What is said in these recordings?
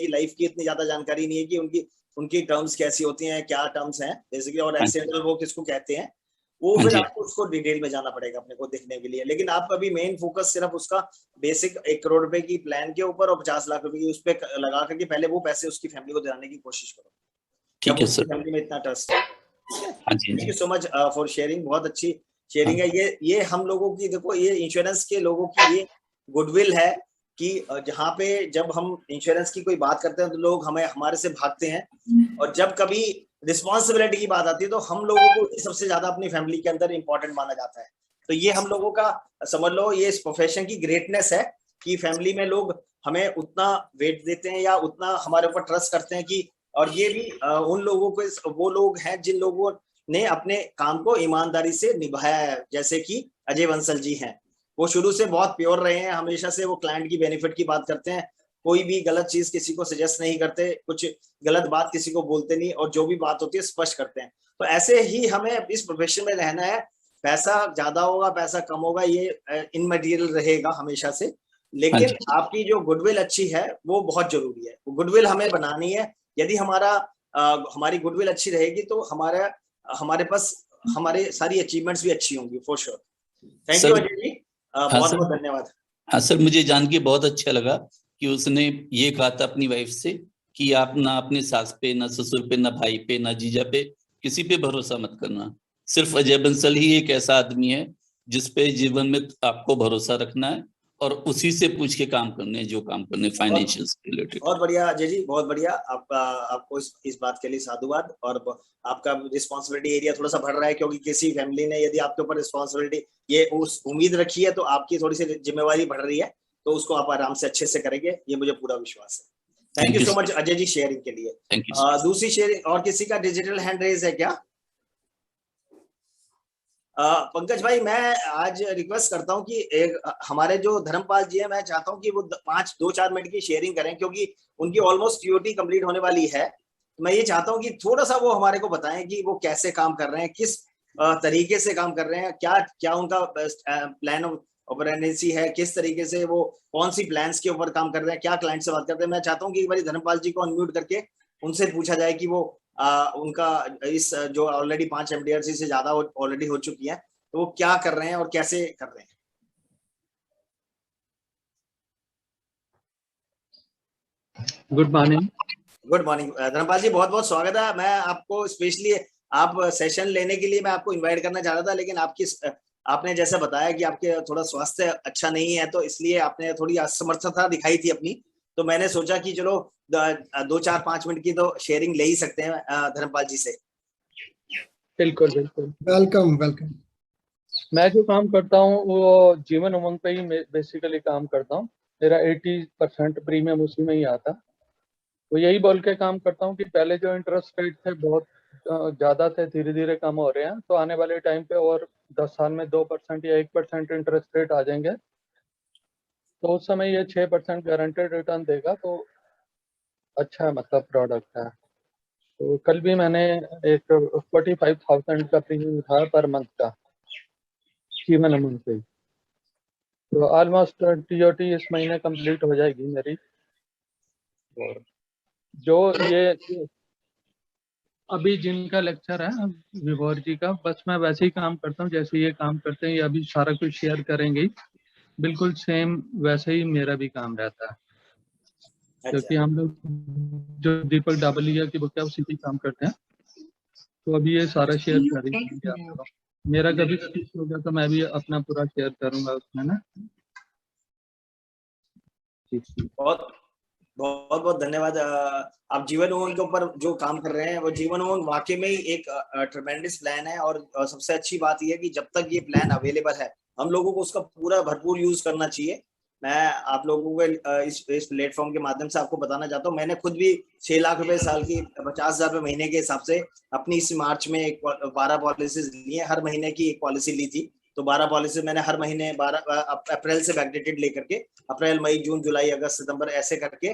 Life की इतनी ज्यादा जानकारी नहीं है कि उनकी उनकी टर्म्स कैसी होती हैं, क्या टर्म्स हैं बेसिकली, और एक्सीडेंटल वो किसको कहते हैं, वो फिर आपको उसको डिटेल में जाना पड़ेगा अपने को देखने के लिए। लेकिन आपका भी मेन फोकस सिर्फ उसका बेसिक 1 करोड़ रुपए की प्लान के ऊपर और 50 लाख रुपए की उस पर लगा करके पहले वो पैसे उसकी फैमिली को दिलाने की कोशिश करो। ठीक है सर, फैमिली में इतना ट्रस्ट है। Thank you so much for sharing, बहुत अच्छी शेयरिंग है। ये हम लोगों की, देखो ये इंश्योरेंस के लोगों की ये गुडविल है कि जहाँ पे जब हम इंश्योरेंस की कोई बात करते हैं तो लोग हमें हमारे से भागते हैं, और जब कभी रिस्पॉन्सिबिलिटी की बात आती है तो हम लोगों को सबसे ज्यादा अपनी फैमिली के अंदर इंपॉर्टेंट माना जाता है। तो ये हम लोगों का समझ लो, ये इस प्रोफेशन की ग्रेटनेस है कि फैमिली में लोग हमें उतना वेट देते हैं या उतना हमारे ऊपर ट्रस्ट करते हैं कि, और ये भी उन लोगों को, वो लोग हैं जिन लोगों ने अपने काम को ईमानदारी से निभाया है, जैसे कि अजय बंसल जी हैं। वो शुरू से बहुत प्योर रहे हैं, हमेशा से वो क्लाइंट की बेनिफिट की बात करते हैं, कोई भी गलत चीज किसी को सजेस्ट नहीं करते, कुछ गलत बात किसी को बोलते नहीं, और जो भी बात होती है स्पष्ट करते हैं। तो ऐसे ही हमें इस प्रोफेशन में रहना है। पैसा ज्यादा होगा, पैसा कम होगा, ये इनमटेरियल रहेगा हमेशा से, लेकिन आपकी जो गुडविल अच्छी है वो बहुत जरूरी है। गुडविल हमें बनानी है। यदि हमारी गुडविल अच्छी रहेगी तो हमारे पास हमारे सारी अचीवमेंट्स भी अच्छी होंगी for sure. Thank you Ajay ji, बहुत बहुत धन्यवाद। हाँ सर, मुझे जान के बहुत अच्छा लगा कि उसने ये कहा था अपनी वाइफ से कि आप ना अपने सास पे, ना ससुर पे, ना भाई पे, ना जीजा पे, किसी पे भरोसा मत करना। सिर्फ अजय बंसल ही एक ऐसा आदमी है जिसपे जीवन में आपको भरोसा रखना है और उसी से पूछ के काम करने, जो काम करने फाइनेंशियल से रिलेटेड। बहुत बढ़िया अजय जी, बहुत बढ़िया। आपको इस बात के लिए साधुवाद। और आपका रिस्पॉन्सिबिलिटी एरिया थोड़ा सा बढ़ रहा है, क्योंकि किसी फैमिली ने यदि आपके ऊपर रिस्पॉन्सिबिलिटी ये उस उम्मीद रखी है तो आपकी थोड़ी सी जिम्मेवारी बढ़ रही है, तो उसको आप आराम से अच्छे से करेंगे, ये मुझे पूरा विश्वास है। Thank you so much Ajay ji sharing के लिए। दूसरी शेयरिंग, और किसी का डिजिटल हैंड रेज है क्या? पंकज भाई, मैं आज रिक्वेस्ट करता हूं कि हमारे जो धर्मपाल जी हैं, मैं चाहता हूं कि वो 2-4 मिनट की शेयरिंग करें, क्योंकि उनकी ऑलमोस्ट टीओटी कंप्लीट होने वाली है। तो मैं ये चाहता हूं कि थोड़ा सा वो हमारे को बताएं कि वो कैसे काम कर रहे हैं, किस तरीके से काम कर रहे हैं, क्या क्या उनका प्लान ऑफ ऑपरेंसी है, किस तरीके से वो कौन सी प्लान्स के ऊपर काम कर रहे हैं, क्या क्लाइंट से बात करते हैं। मैं चाहता हूँ कि एक बार धर्मपाल जी को अनम्यूट करके उनसे पूछा जाए कि वो उनका इस जो ऑलरेडी 5 एमडीआरसी से ज्यादा ऑलरेडी हो चुकी है, तो वो क्या कर रहे हैं और कैसे कर रहे हैं। Good morning. Good morning Dharampal ji, बहुत बहुत स्वागत है। मैं आपको स्पेशली आप सेशन लेने के लिए मैं आपको इनवाइट करना चाह रहा था, लेकिन आपने जैसे बताया कि आपके थोड़ा स्वास्थ्य अच्छा नहीं है, तो इसलिए आपने थोड़ी असमर्थता दिखाई थी अपनी। तो मैंने सोचा कि चलो 2-4-5 मिनट की तो शेयरिंग ले ही सकते हैं धर्मपाल जी से। बिल्कुल बिल्कुल, वेलकम वेलकम। मैं जो काम करता हूँ वो जीवन उमंग पे ही बेसिकली काम करता हूँ। मेरा 80% प्रीमियम उसी में ही आता। तो यही बोल के काम करता हूँ कि पहले जो इंटरेस्ट रेट थे बहुत ज़्यादा थे, धीरे धीरे कम हो रहे हैं। तो आने वाले टाइम पे और 10 साल में 2% या 1% इंटरेस्ट रेट आ जाएंगे, तो उस समय ये 6% गारंटेड रिटर्न देगा। तो अच्छा मतलब प्रोडक्ट है। तो कल भी मैंने एक 45,000 का प्रीमियम उठाया पर मंथ का, जीवन उमंग पे। तो ऑलमोस्ट टीओटी इस महीने कंप्लीट हो जाएगी मेरी। और जो ये अभी जिनका लेक्चर है विभोर जी का, बस मैं वैसे ही काम करता हूँ जैसे ये काम करते हैं। ये अभी सारा कुछ शेयर करेंगे, बिल्कुल सेम वैसे ही मेरा भी काम रहता है। क्योंकि हम लोग जो दीपक डाबलिया की बुक है उसी पे काम करते हैं। तो अभी ये सारा शेयर करेंगे। मेरा कभी स्पीच हो गया तो मैं भी अपना पूरा शेयर करूंगा उसमें ना। बहुत बहुत बहुत धन्यवाद। आप जीवन उमंग के ऊपर जो काम कर रहे हैं, वो जीवन उमंग वाकई में ही एक ट्रेमेंडस प्लान है। और सबसे अच्छी बात यह है कि जब तक ये प्लान अवेलेबल है, हम लोगों को उसका पूरा भरपूर यूज करना चाहिए। मैं आप लोगों को इस प्लेटफॉर्म के माध्यम से आपको बताना चाहता हूँ, मैंने खुद भी 6 लाख रुपए साल की 50,000 रुपए महीने के हिसाब से अपनी इस मार्च में 12 पॉलिसीज ली है। हर महीने की एक पॉलिसी ली थी, तो 12 पॉलिसी मैंने हर महीने 12 अप्रैल से बैकडेटेड लेकर के, अप्रैल मई जून जुलाई अगस्त सितंबर ऐसे करके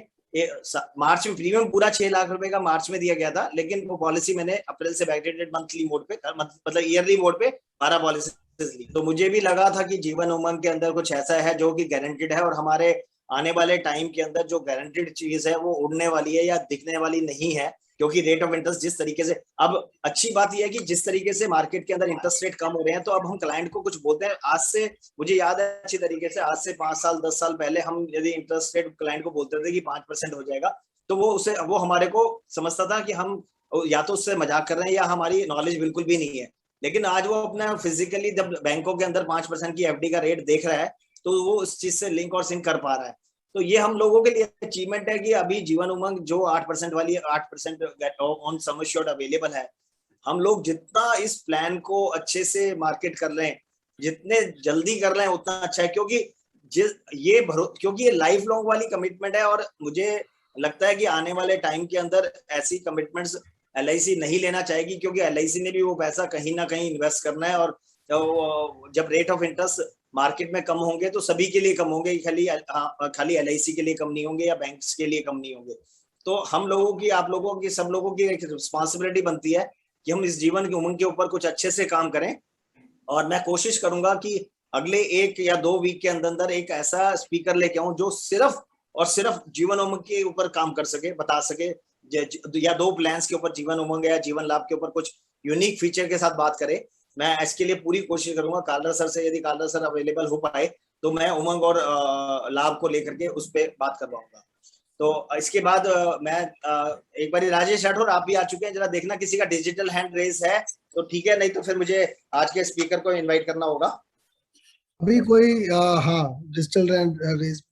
मार्च में प्रीमियम पूरा 6 लाख रुपए का मार्च में दिया गया था। लेकिन वो पॉलिसी मैंने अप्रैल से बैकडेटेड मंथली मोड पे, मतलब ईयरली मोड पे 12 पॉलिसी ली। तो मुझे भी लगा था कि जीवन उमंग के अंदर कुछ ऐसा है जो कि गारंटेड है, और हमारे आने वाले टाइम के अंदर जो गारंटीड चीज है वो उड़ने वाली है या दिखने वाली नहीं है, क्योंकि रेट ऑफ इंटरेस्ट जिस तरीके से, अब अच्छी बात यह है कि जिस तरीके से मार्केट के अंदर इंटरेस्ट रेट कम हो रहे हैं, तो अब हम क्लाइंट को कुछ बोलते हैं। आज से मुझे याद है अच्छी तरीके से, आज से 5 साल 10 साल पहले हम यदि इंटरेस्ट रेट क्लाइंट को बोलते थे कि 5% हो जाएगा, तो वो हमारे को समझता था कि हम या तो उससे मजाक कर रहे हैं या हमारी नॉलेज बिल्कुल भी नहीं है। लेकिन आज वो अपना फिजिकली जब बैंकों के अंदर 5% की एफडी का रेट देख रहा है, तो वो उस चीज से लिंक और सिंक कर पा रहा है। तो ये हम लोगों के लिए अचीवमेंट है कि अभी जीवन उमंग जो 8% वाली 8% ऑन सम एश्योर्ड अवेलेबल है, हम लोग जितना इस प्लान को अच्छे से मार्केट कर रहे हैं, जितने जल्दी कर रहे हैं उतना अच्छा है, क्योंकि क्योंकि ये लाइफ लॉन्ग वाली कमिटमेंट है। और मुझे लगता है कि आने वाले टाइम के अंदर ऐसी कमिटमेंट्स LIC नहीं लेना चाहेगी, क्योंकि LIC ने भी वो पैसा कहीं ना कहीं इन्वेस्ट करना है। और जब रेट ऑफ इंटरेस्ट मार्केट में कम होंगे तो सभी के लिए कम होंगे, खाली LIC के लिए कम नहीं होंगे या बैंक्स के लिए कम नहीं होंगे। तो हम लोगों की, आप लोगों की, सब लोगों की एक रिस्पॉन्सिबिलिटी बनती है कि हम इस जीवन की उमंग के ऊपर कुछ अच्छे से काम करें। और मैं कोशिश करूंगा कि अगले 1 या 2 वीक के अंदर एक ऐसा स्पीकर लेके आऊं जो सिर्फ और सिर्फ जीवन उमंग के ऊपर काम कर सके, बता सके, या 2 प्लान्स के ऊपर, जीवन उमंग या जीवन लाभ के ऊपर कुछ यूनिक फीचर के साथ बात करे। मैं इसके लिए पूरी कोशिश करूंगा कालरा सर से, यदि कालरा सर अवेलेबल हो पाए तो मैं उमंग और लाभ को लेकर के उस पर बात करवाऊंगा। तो इसके बाद मैं एक बार राजेश राठौर आप भी आ चुके हैं, जरा देखना किसी का डिजिटल हैंड रेज है तो ठीक है, नहीं तो फिर मुझे आज के स्पीकर को इनवाइट करना होगा। अभी कोई हाँ डिजिटल हैंड रेज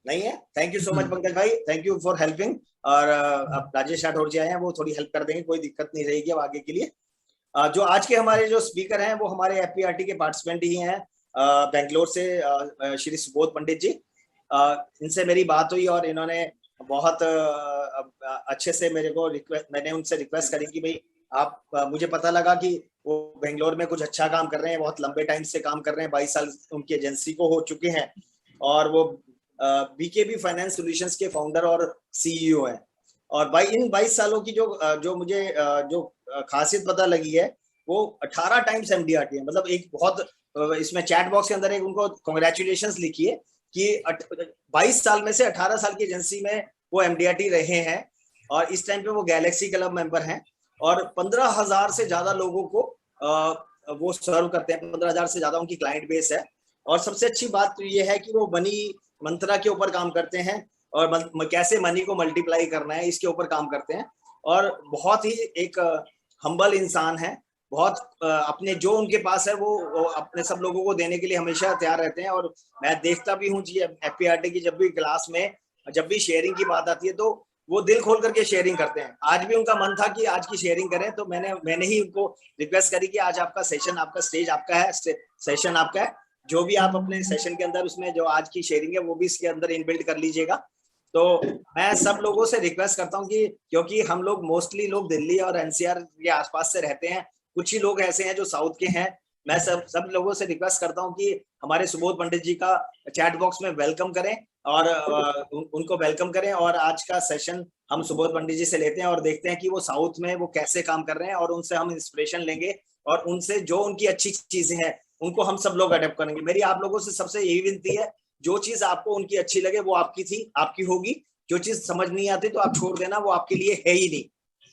नहीं है। Thank you so much Pankaj भाई, थैंक यू फॉर हेल्पिंग। और अब राजेश राठौर जी आए हैं, वो थोड़ी हेल्प कर देंगे, कोई दिक्कत नहीं रहेगी अब आगे के लिए। जो आज के हमारे जो स्पीकर हैं वो हमारे FPRT के पार्टिसिपेंट ही हैं, बेंगलोर से श्री सुबोध पंडित जी। इनसे मेरी बात हुई और इन्होंने बहुत अच्छे से मैंने उनसे रिक्वेस्ट करी कि भाई आप, मुझे पता लगा कि वो बेंगलोर में कुछ अच्छा काम कर रहे हैं, बहुत लंबे टाइम से काम कर रहे हैं, 22 साल उनकी एजेंसी को हो चुके हैं, और वो BKB फाइनेंस सॉल्यूशंस के फाउंडर और CEO हैं। और इन 22 सालों की जो मुझे जो खासियत पता लगी है, वो 18 टाइम्स MDRT है। मतलब एक बहुत, इसमें चैट बॉक्स के अंदर एक उनको कांग्रेचुलेशंस लिखिए कि 22 साल में से 18 साल की एजेंसी में वो MDRT रहे हैं, और इस टाइम पे वो गैलेक्सी क्लब मेंबर हैं, और 15,000 से ज्यादा लोगों को वो सर्व करते हैं, 15,000 से ज्यादा उनकी क्लाइंट बेस है। और सबसे अच्छी बात तो ये है कि वो मनी मंत्रा के ऊपर काम करते हैं, और कैसे मनी को मल्टीप्लाई करना है इसके ऊपर काम करते हैं। और बहुत ही एक हम्बल इंसान है, बहुत अपने जो उनके पास है वो अपने सब लोगों को देने के लिए हमेशा तैयार रहते हैं। और मैं देखता भी हूँ जी FPRT की जब भी क्लास में, जब भी शेयरिंग की बात आती है तो वो दिल खोल करके शेयरिंग करते हैं। आज भी उनका मन था कि आज की शेयरिंग करें, तो मैंने ही उनको रिक्वेस्ट करी कि आज आपका सेशन, आपका स्टेज आपका है, सेशन आपका है, जो भी आप अपने सेशन के अंदर उसमें जो आज की शेयरिंग है वो भी इसके अंदर इनबिल्ट कर लीजिएगा। तो मैं सब लोगों से रिक्वेस्ट करता हूँ कि, क्योंकि हम लोग मोस्टली लोग दिल्ली और NCR के आसपास से रहते हैं, कुछ ही लोग ऐसे हैं जो साउथ के हैं, मैं सब लोगों से रिक्वेस्ट करता हूँ कि हमारे सुबोध पंडित जी का चैट बॉक्स में वेलकम करें और उनको वेलकम करें। और आज का सेशन हम सुबोध पंडित जी से लेते हैं और देखते हैं कि वो साउथ में वो कैसे काम कर रहे हैं, और उनसे हम इंस्पिरेशन लेंगे, और उनसे जो उनकी अच्छी चीजें हैं उनको हम सब लोग अडेप्ट करेंगे। मेरी आप लोगों से सबसे यही विनती है, जो चीज आपको उनकी अच्छी लगे वो आपकी थी, आपकी होगी, जो चीज समझ नहीं आती तो आप छोड़ देना, वो आपके लिए है ही नहीं।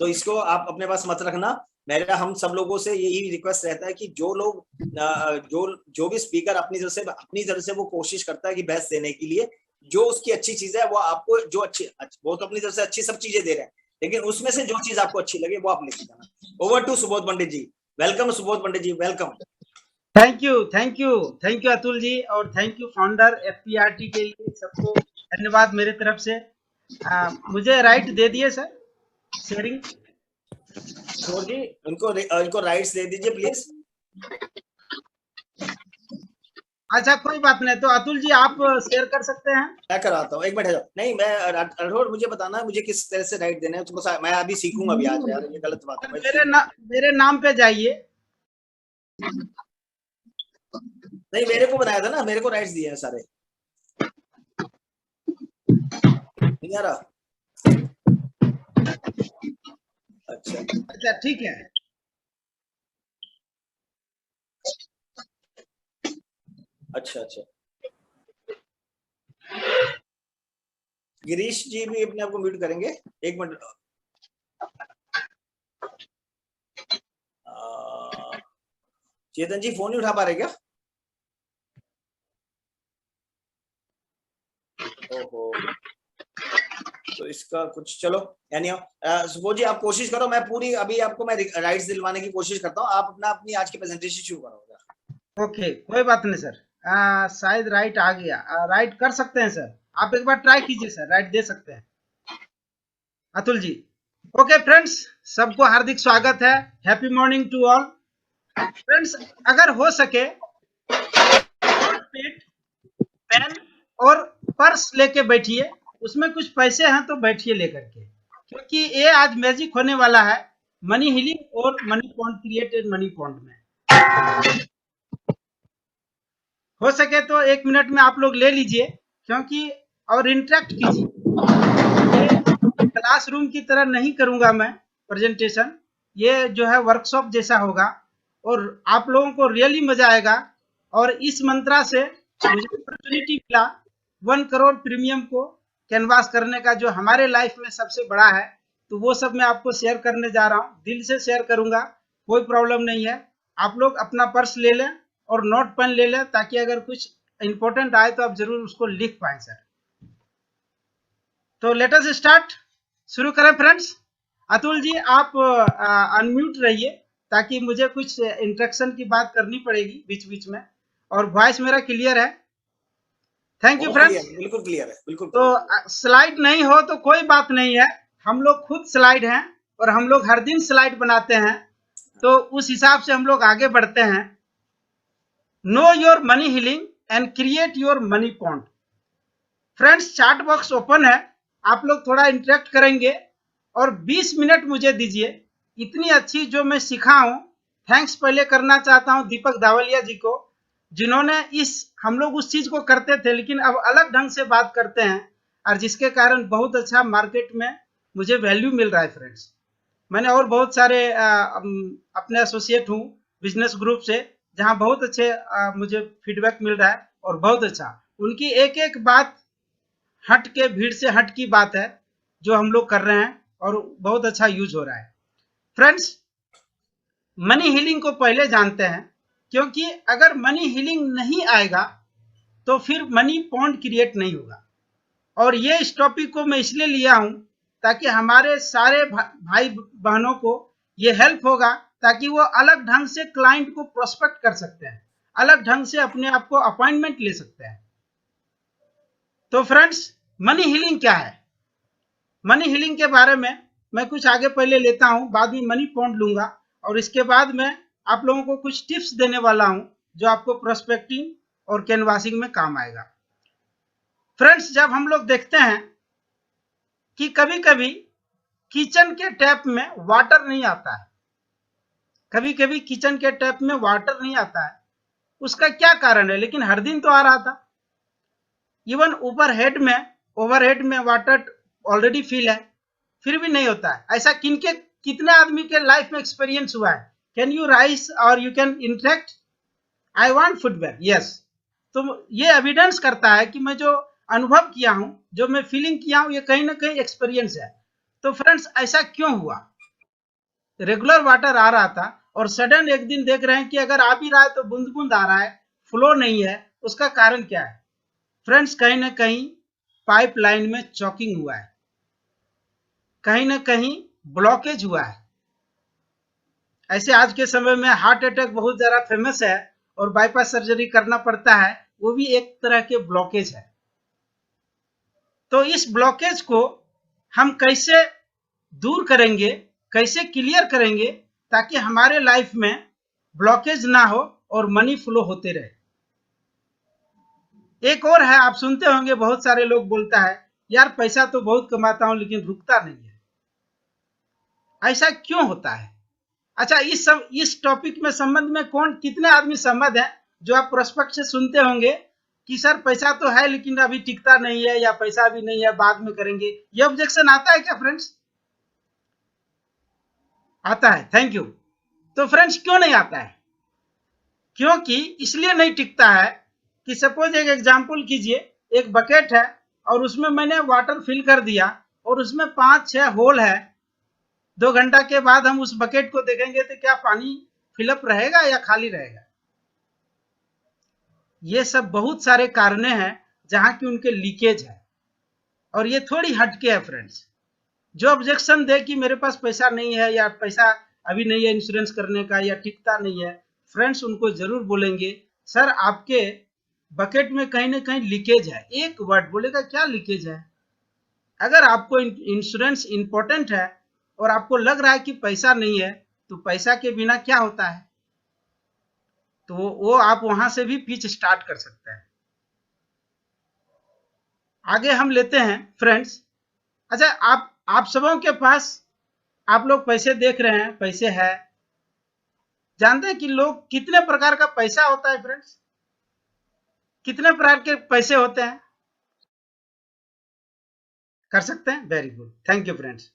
तो इसको आप अपने पास मत रखना। मेरा हम सब लोगों से यही रिक्वेस्ट रहता है कि जो लोग जो भी स्पीकर अपनी तरफ से वो कोशिश करता है कि बेस्ट देने के लिए, जो उसकी अच्छी चीज है वो आपको, जो अच्छी, वो तो अपनी तरफ से अच्छी सब चीजें दे रहे हैं, लेकिन उसमें से जो चीज आपको अच्छी लगे वो आप लेके जाना। Over to Subodh Pandit ji. Welcome Subodh Pandit ji, welcome. Thank you Atul ji, और थैंक यू फाउंडर FPRT के लिए, सबको धन्यवाद मेरे तरफ से। मुझे राइट दे दिए सर शेयरिंग। जी उनको राइट्स दे दीजिए प्लीज। अच्छा कोई बात नहीं, तो अतुल जी आप शेयर कर सकते हैं। मैं कराता हूँ, एक मिनट। नहीं, मैं राठौर, मुझे बताना है मुझे किस तरह से राइट देना है, मैं अभी सीखूंगा अभी आज, यार ये गलत बात है। मेरे नाम पे जाइए। नहीं, मेरे को बनाया था ना, मेरे को राइट्स दिए हैं सारे। नहीं आ रहा? अच्छा ठीक है। अच्छा। गिरीश जी भी अपने आप को म्यूट करेंगे, एक मिनट। चेतन जी फोन नहीं उठा पा रहे क्या? ओहो, तो इसका कुछ, चलो सुबोध जी आप कोशिश करो, मैं पूरी अभी आपको मैं राइट्स दिलवाने की कोशिश करता हूँ, आप अपनी आज की प्रेजेंटेशन शुरू करो। ओके, कोई बात नहीं सर। शायद राइट आ गया। राइट कर सकते हैं सर, आप एक बार ट्राई कीजिए सर, राइट दे सकते हैं अतुल जी। ओके फ्रेंड्स, सबको हार्दिक स्वागत है। Happy morning to all friends. अगर हो सके पेन और पर्स लेके बैठिए, उसमें कुछ पैसे हैं तो बैठिए लेकर के, क्योंकि ये आज मैजिक होने वाला है मनी हीलिंग और money point created money point में। हो सके तो 1 मिनट में आप लोग ले लीजिए, क्योंकि और इंटरेक्ट कीजिए। क्लासरूम की तरह नहीं करूंगा मैं प्रेजेंटेशन, ये जो है वर्कशॉप जैसा होगा और आप लोगों को रियली मजा आएगा। और इस मंत्रा से मुझे अपॉर्चुनिटी मिला 1 करोड़ प्रीमियम को कैनवास करने का, जो हमारे लाइफ में सबसे बड़ा है। तो वो सब मैं आपको शेयर करने जा रहा हूँ, दिल से शेयर करूंगा, कोई प्रॉब्लम नहीं है। आप लोग अपना पर्स ले लें और नोट पेन ले लें, ताकि अगर कुछ इंपॉर्टेंट आए तो आप जरूर उसको लिख पाए सर। तो लेट अस स्टार्ट, शुरू करें फ्रेंड्स। अतुल जी आप अनम्यूट रहिए, ताकि मुझे कुछ इंस्ट्रक्शन की बात करनी पड़ेगी बीच बीच में। और वॉइस मेरा क्लियर है? Thank you friends. बिल्कुल क्लियर है, बिल्कुल। तो स्लाइड नहीं हो तो कोई बात नहीं है, हम लोग खुद स्लाइड हैं और हम लोग हर दिन स्लाइड बनाते हैं, तो उस हिसाब से हम लोग आगे बढ़ते हैं। Know your money healing and create your money point. Friends chat box open है, आप लोग थोड़ा इंटरेक्ट करेंगे और 20 मिनट मुझे दीजिए। इतनी अच्छी जो मैं सिखा हूं, थैंक्स पहले करना चाहता हूं दीपक दावलिया जी को, जिन्होंने हम लोग उस चीज को करते थे लेकिन अब अलग ढंग से बात करते हैं, और जिसके कारण बहुत अच्छा मार्केट में मुझे वैल्यू मिल रहा है फ्रेंड्स। मैंने और बहुत सारे अपने एसोसिएट हूँ बिजनेस ग्रुप से, जहां बहुत अच्छे मुझे फीडबैक मिल रहा है और बहुत अच्छा। उनकी एक एक बात हट के, भीड़ से हट की बात है जो हम लोग कर रहे हैं और बहुत अच्छा यूज हो रहा है। फ्रेंड्स मनी हीलिंग को पहले जानते हैं, क्योंकि अगर मनी हीलिंग नहीं आएगा तो फिर मनी पॉइंट क्रिएट नहीं होगा। और ये इस टॉपिक को मैं इसलिए लिया हूं ताकि हमारे सारे भाई बहनों को ये हेल्प होगा, ताकि वो अलग ढंग से क्लाइंट को प्रोस्पेक्ट कर सकते हैं, अलग ढंग से अपने आप को अपॉइंटमेंट ले सकते हैं। तो फ्रेंड्स मनी हीलिंग क्या है? मनी हीलिंग के बारे में मैं कुछ आगे पहले लेता हूं, बाद में मनी पॉइंट लूंगा, और इसके बाद मैं आप लोगों को कुछ टिप्स देने वाला हूं जो आपको प्रोस्पेक्टिंग और कैनवासिंग में काम आएगा। फ्रेंड्स जब हम लोग देखते हैं कि कभी कभी किचन के टैप में वाटर नहीं आता है, कभी कभी किचन के टैप में वाटर नहीं आता है, उसका क्या कारण है? लेकिन हर दिन तो आ रहा था। इवन ओवरहेड में वाटर ऑलरेडी फिल है, फिर भी नहीं होता है। ऐसा कितने आदमी के लाइफ में एक्सपीरियंस हुआ है? कैन यू राइज और you can interact? I want footwear, yes. तो ये एविडेंस करता है कि मैं जो अनुभव किया हूं, जो मैं फीलिंग किया हूं, ये कहीं ना कहीं एक्सपीरियंस है। तो फ्रेंड्स ऐसा क्यों हुआ? रेगुलर वाटर आ रहा था और सडन एक दिन देख रहे हैं कि अगर आ भी रहा है तो बूंद बूंद आ रहा है, फ्लो नहीं है। उसका कारण क्या है? फ्रेंड्स कहीं ना कहीं पाइपलाइन में चॉकिंग हुआ है, कहीं ना कहीं ब्लॉकेज हुआ है। ऐसे आज के समय में हार्ट अटैक बहुत ज्यादा फेमस है और बाईपास सर्जरी करना पड़ता है, वो भी एक तरह के ब्लॉकेज है। तो इस ब्लॉकेज को हम कैसे दूर करेंगे, कैसे क्लियर करेंगे, ताकि हमारे लाइफ में ब्लॉकेज ना हो और मनी फ्लो होते रहे। एक और है, आप सुनते होंगे बहुत सारे लोग बोलता है यार पैसा तो बहुत कमाता हूं लेकिन रुकता नहीं है। ऐसा क्यों होता है? अच्छा इस टॉपिक में संबंध में कितने आदमी सहमत हैं? जो आप प्रोस्पेक्ट से सुनते होंगे कि सर पैसा तो है लेकिन अभी टिकता नहीं है, या पैसा अभी नहीं है, बाद में करेंगे। ये ऑब्जेक्शन आता है क्या फ्रेंड्स? आता है, थैंक यू। तो फ्रेंड्स क्यों नहीं आता है? क्योंकि इसलिए नहीं टिकता है कि सपोज एक एग्जांपल कीजिए, एक बकेट है और उसमें मैंने वाटर फिल कर दिया और उसमें 5-6 होल है, 2 घंटा के बाद हम उस बकेट को देखेंगे तो क्या पानी फिलअप रहेगा या खाली रहेगा? ये सब बहुत सारे कारण हैं जहां की उनके लीकेज है, और ये थोड़ी हटके है फ्रेंड्स। जो ऑब्जेक्शन दे कि मेरे पास पैसा नहीं है या पैसा अभी नहीं है इंश्योरेंस करने का या टिकता नहीं है, फ्रेंड्स उनको जरूर बोलेंगे सर आपके बकेट में कहीं ना कहीं लीकेज है। एक वर्ड बोलेगा क्या लीकेज है? अगर आपको इंश्योरेंस इंपॉर्टेंट है और आपको लग रहा है कि पैसा नहीं है, तो पैसा के बिना क्या होता है, तो वो आप वहां से भी पिच स्टार्ट कर सकते हैं। आगे हम लेते हैं फ्रेंड्स। अच्छा, आप सबों के पास, आप लोग पैसे देख रहे हैं, पैसे है, जानते हैं कि लोग कितने प्रकार का पैसा होता है फ्रेंड्स? कितने प्रकार के पैसे होते हैं? कर सकते हैं? Very good, thank you friends.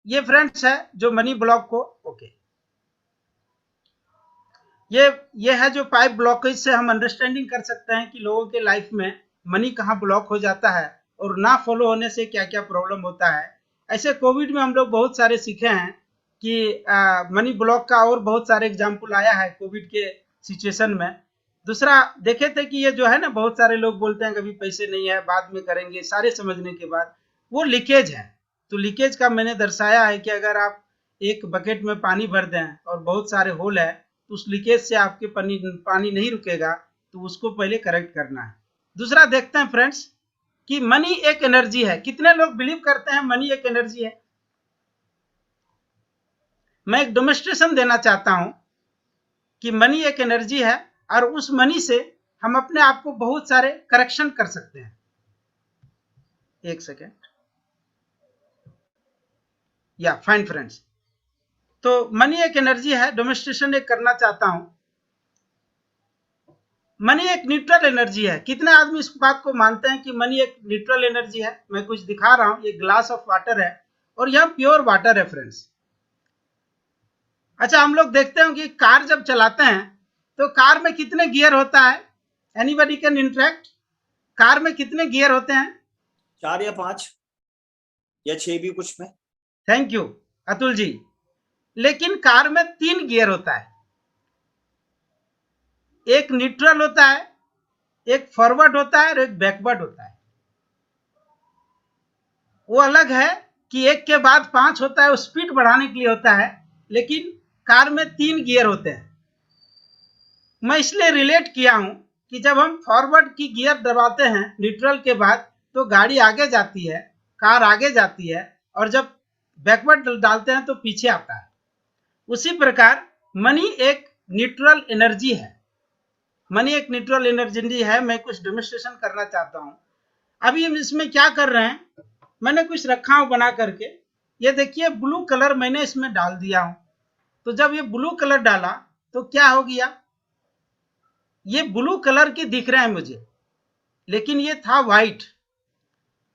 ये फ्रेंड्स है जो मनी ब्लॉक को, ओके, ये है जो 5 ब्लॉकेज से हम अंडरस्टैंडिंग कर सकते हैं कि लोगों के लाइफ में मनी कहाँ ब्लॉक हो जाता है और ना फॉलो होने से क्या क्या प्रॉब्लम होता है। ऐसे कोविड में हम लोग बहुत सारे सीखे हैं कि मनी ब्लॉक का और बहुत सारे एग्जाम्पल आया है कोविड के सिचुएशन में। दूसरा देखे थे कि ये जो है ना, बहुत सारे लोग बोलते हैं कभी पैसे नहीं है, बाद में करेंगे, सारे समझने के बाद, वो लीकेज है। तो लीकेज का मैंने दर्शाया है कि अगर आप एक बकेट में पानी भर दें और बहुत सारे होल है, तो उस लीकेज से आपके पानी नहीं रुकेगा, तो उसको पहले करेक्ट करना है। दूसरा देखते हैं फ्रेंड्स कि मनी एक एनर्जी है। कितने लोग बिलीव करते हैं मनी एक एनर्जी है? मैं एक डेमोन्स्ट्रेशन देना चाहता हूं कि मनी एक एनर्जी है और उस मनी से हम अपने आप को बहुत सारे करेक्शन कर सकते हैं। एक सेकेंड, या फाइन फ्रेंड्स। तो मनी एक एनर्जी है, डेमोन्स्ट्रेशन एक करना चाहता हूं। मनी एक न्यूट्रल एनर्जी है। कितने आदमी इस बात को मानते हैं कि मनी एक न्यूट्रल एनर्जी है? मैं कुछ दिखा रहा हूं, ये ग्लास ऑफ वाटर है और यह प्योर वाटर है फ्रेंड्स। अच्छा, हम लोग देखते हैं कि कार जब चलाते हैं तो कार में कितने गियर होता है? Anybody can interact? कार में कितने गियर होते हैं? 4 या 5 या 6 भी कुछ में। थैंक यू अतुल जी। लेकिन कार में 3 गियर होता है, एक न्यूट्रल होता है, एक फॉरवर्ड होता है और एक बैकवर्ड होता है। वो अलग है कि एक के बाद 5 होता है, वो स्पीड बढ़ाने के लिए होता है, लेकिन कार में 3 गियर होते हैं। मैं इसलिए रिलेट किया हूं कि जब हम फॉरवर्ड की गियर दबाते हैं न्यूट्रल के बाद, तो गाड़ी आगे जाती है, कार आगे जाती है, और जब बैकवर्ड डालते हैं तो पीछे आता है। उसी प्रकार मनी एक न्यूट्रल एनर्जी है। मनी एक न्यूट्रल एनर्जी है। मैं कुछ डेमोन्स्ट्रेशन करना चाहता हूं। अभी हम इसमें क्या कर रहे हैं, मैंने कुछ रखा हूं बना करके। ये देखिए, ब्लू कलर मैंने इसमें डाल दिया हूं। तो जब ये ब्लू कलर डाला तो क्या हो गया, ये ब्लू कलर के दिख रहे हैं मुझे, लेकिन ये था व्हाइट।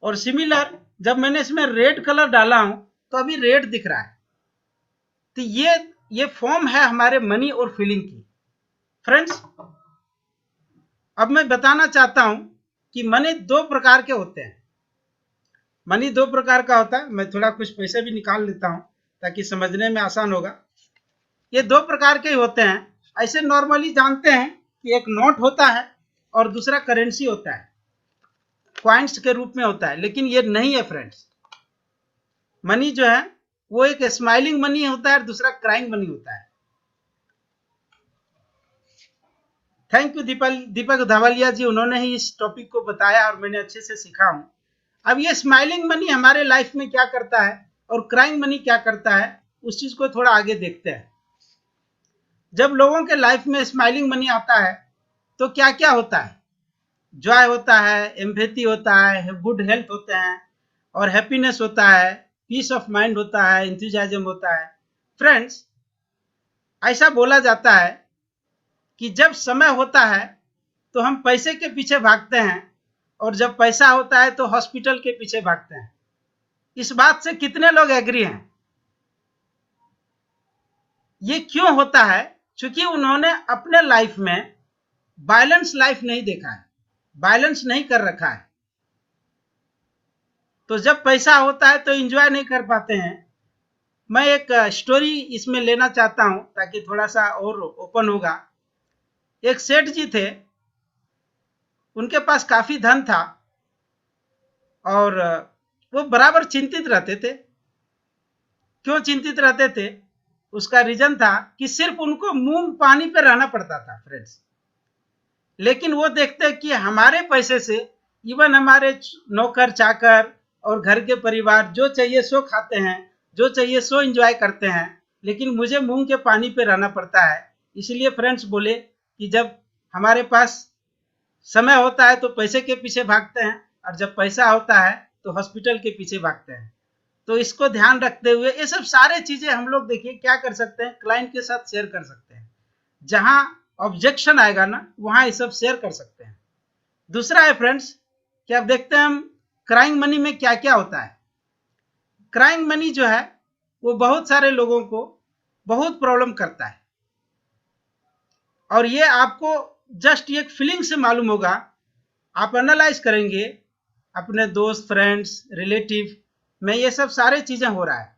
और सिमिलर जब मैंने इसमें रेड कलर डाला हूं तो अभी रेड दिख रहा है। तो ये फॉर्म है हमारे मनी और फीलिंग की। फ्रेंड्स, अब मैं बताना चाहता हूं कि मनी 2 प्रकार के होते हैं। मनी 2 प्रकार का होता है। मैं थोड़ा कुछ पैसे भी निकाल लेता हूं ताकि समझने में आसान होगा। ये 2 प्रकार के होते हैं। ऐसे नॉर्मली जानते हैं कि एक नोट होता है और दूसरा करेंसी होता है, कॉइन्स के रूप में होता है, लेकिन ये नहीं है फ्रेंड्स। मनी जो है वो एक स्माइलिंग मनी होता है और दूसरा क्राइंग मनी होता है। थैंक यू दीपक धावलिया जी, उन्होंने ही इस टॉपिक को बताया और मैंने अच्छे से सीखा हूं। अब ये स्माइलिंग मनी हमारे लाइफ में क्या करता है और क्राइंग मनी क्या करता है, उस चीज को थोड़ा आगे देखते हैं। जब लोगों के लाइफ में स्माइलिंग मनी आता है तो क्या क्या होता है? जॉय होता है, एम्पैथी होता है, गुड हेल्थ होते हैं और हैप्पीनेस होता है, पीस ऑफ माइंड होता है, एंथुसियाज्म होता है। फ्रेंड्स, ऐसा बोला जाता है कि जब समय होता है तो हम पैसे के पीछे भागते हैं और जब पैसा होता है तो हॉस्पिटल के पीछे भागते हैं। इस बात से कितने लोग एग्री हैं? ये क्यों होता है? क्योंकि उन्होंने अपने लाइफ में बैलेंस लाइफ नहीं देखा है, बैलेंस नहीं कर रखा है। तो जब पैसा होता है तो एंजॉय नहीं कर पाते हैं। मैं एक स्टोरी इसमें लेना चाहता हूं ताकि थोड़ा सा और ओपन होगा। एक सेठ जी थे, उनके पास काफी धन था और वो बराबर चिंतित रहते थे। क्यों चिंतित रहते थे? उसका रीजन था कि सिर्फ उनको मुंह पानी पे रहना पड़ता था फ्रेंड्स। लेकिन वो देखते कि हमारे पैसे से इवन हमारे नौकर चाकर और घर के परिवार जो चाहिए सो खाते हैं, जो चाहिए सो एंजॉय करते हैं, लेकिन मुझे मुंह के पानी पे रहना पड़ता है। इसलिए फ्रेंड्स बोले कि जब हमारे पास समय होता है तो पैसे के पीछे भागते हैं और जब पैसा होता है तो हॉस्पिटल के पीछे भागते हैं। तो इसको ध्यान रखते हुए ये सब सारे चीजें हम लोग देखिए क्या कर सकते हैं, क्लाइंट के साथ शेयर कर सकते हैं। जहां ऑब्जेक्शन आएगा ना वहां ये सब शेयर कर सकते हैं। दूसरा है फ्रेंड्स कि आप देखते हैं हम क्राइंग मनी में क्या क्या होता है। क्राइंग मनी जो है वो बहुत सारे लोगों को बहुत प्रॉब्लम करता है और ये आपको जस्ट एक फीलिंग से मालूम होगा। आप एनालाइज करेंगे अपने दोस्त, फ्रेंड्स, रिलेटिव में ये सब सारे चीजें हो रहा है।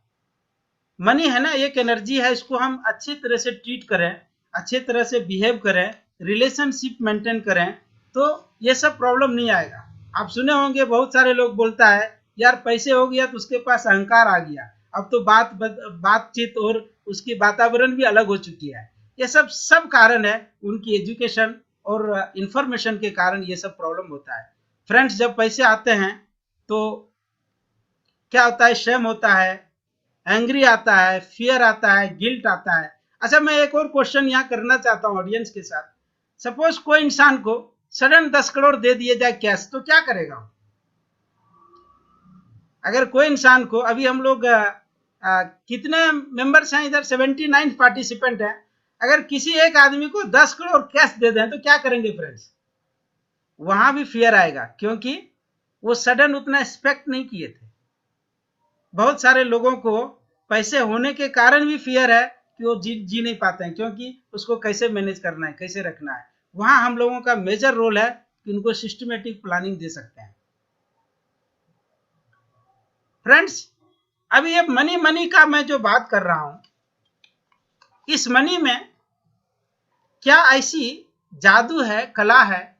मनी है ना, एक एनर्जी है, इसको हम अच्छी तरह से ट्रीट करें, अच्छी तरह से बिहेव करें, रिलेशनशिप मेंटेन करें तो ये सब प्रॉब्लम नहीं आएगा। आप सुने होंगे बहुत सारे लोग बोलता है यार पैसे हो गया तो उसके पास अहंकार आ गया, अब तो बातचीत और उसकी वातावरण भी अलग हो चुकी है। ये सब कारण है उनकी एजुकेशन और इंफॉर्मेशन के कारण ये सब प्रॉब्लम होता है। फ्रेंड्स जब पैसे आते हैं तो क्या होता है, शेम होता है, एंग्री आता है, फियर आता है, गिल्ट आता है। अच्छा मैं एक और क्वेश्चन यहाँ करना चाहता हूँ ऑडियंस के साथ। सपोज कोई इंसान को सडन 10 करोड़ दे दिए जाए कैश, तो क्या करेगा? अगर कोई इंसान को, अभी हम लोग कितने मेंबर्स हैं इधर, 79 पार्टिसिपेंट हैं, अगर किसी एक आदमी को 10 करोड़ कैश दे दें तो क्या करेंगे फ्रेंड्स? वहां भी फियर आएगा क्योंकि वो सडन उतना एक्सपेक्ट नहीं किए थे। बहुत सारे लोगों को पैसे होने के कारण भी फियर है कि वो जी नहीं पाते हैं क्योंकि उसको कैसे मैनेज करना है, कैसे रखना है। वहां हम लोगों का मेजर रोल है कि उनको सिस्टमेटिक प्लानिंग दे सकते हैं। फ्रेंड्स अभी ये मनी का मैं जो बात कर रहा हूं, इस मनी में क्या ऐसी जादू है, कला है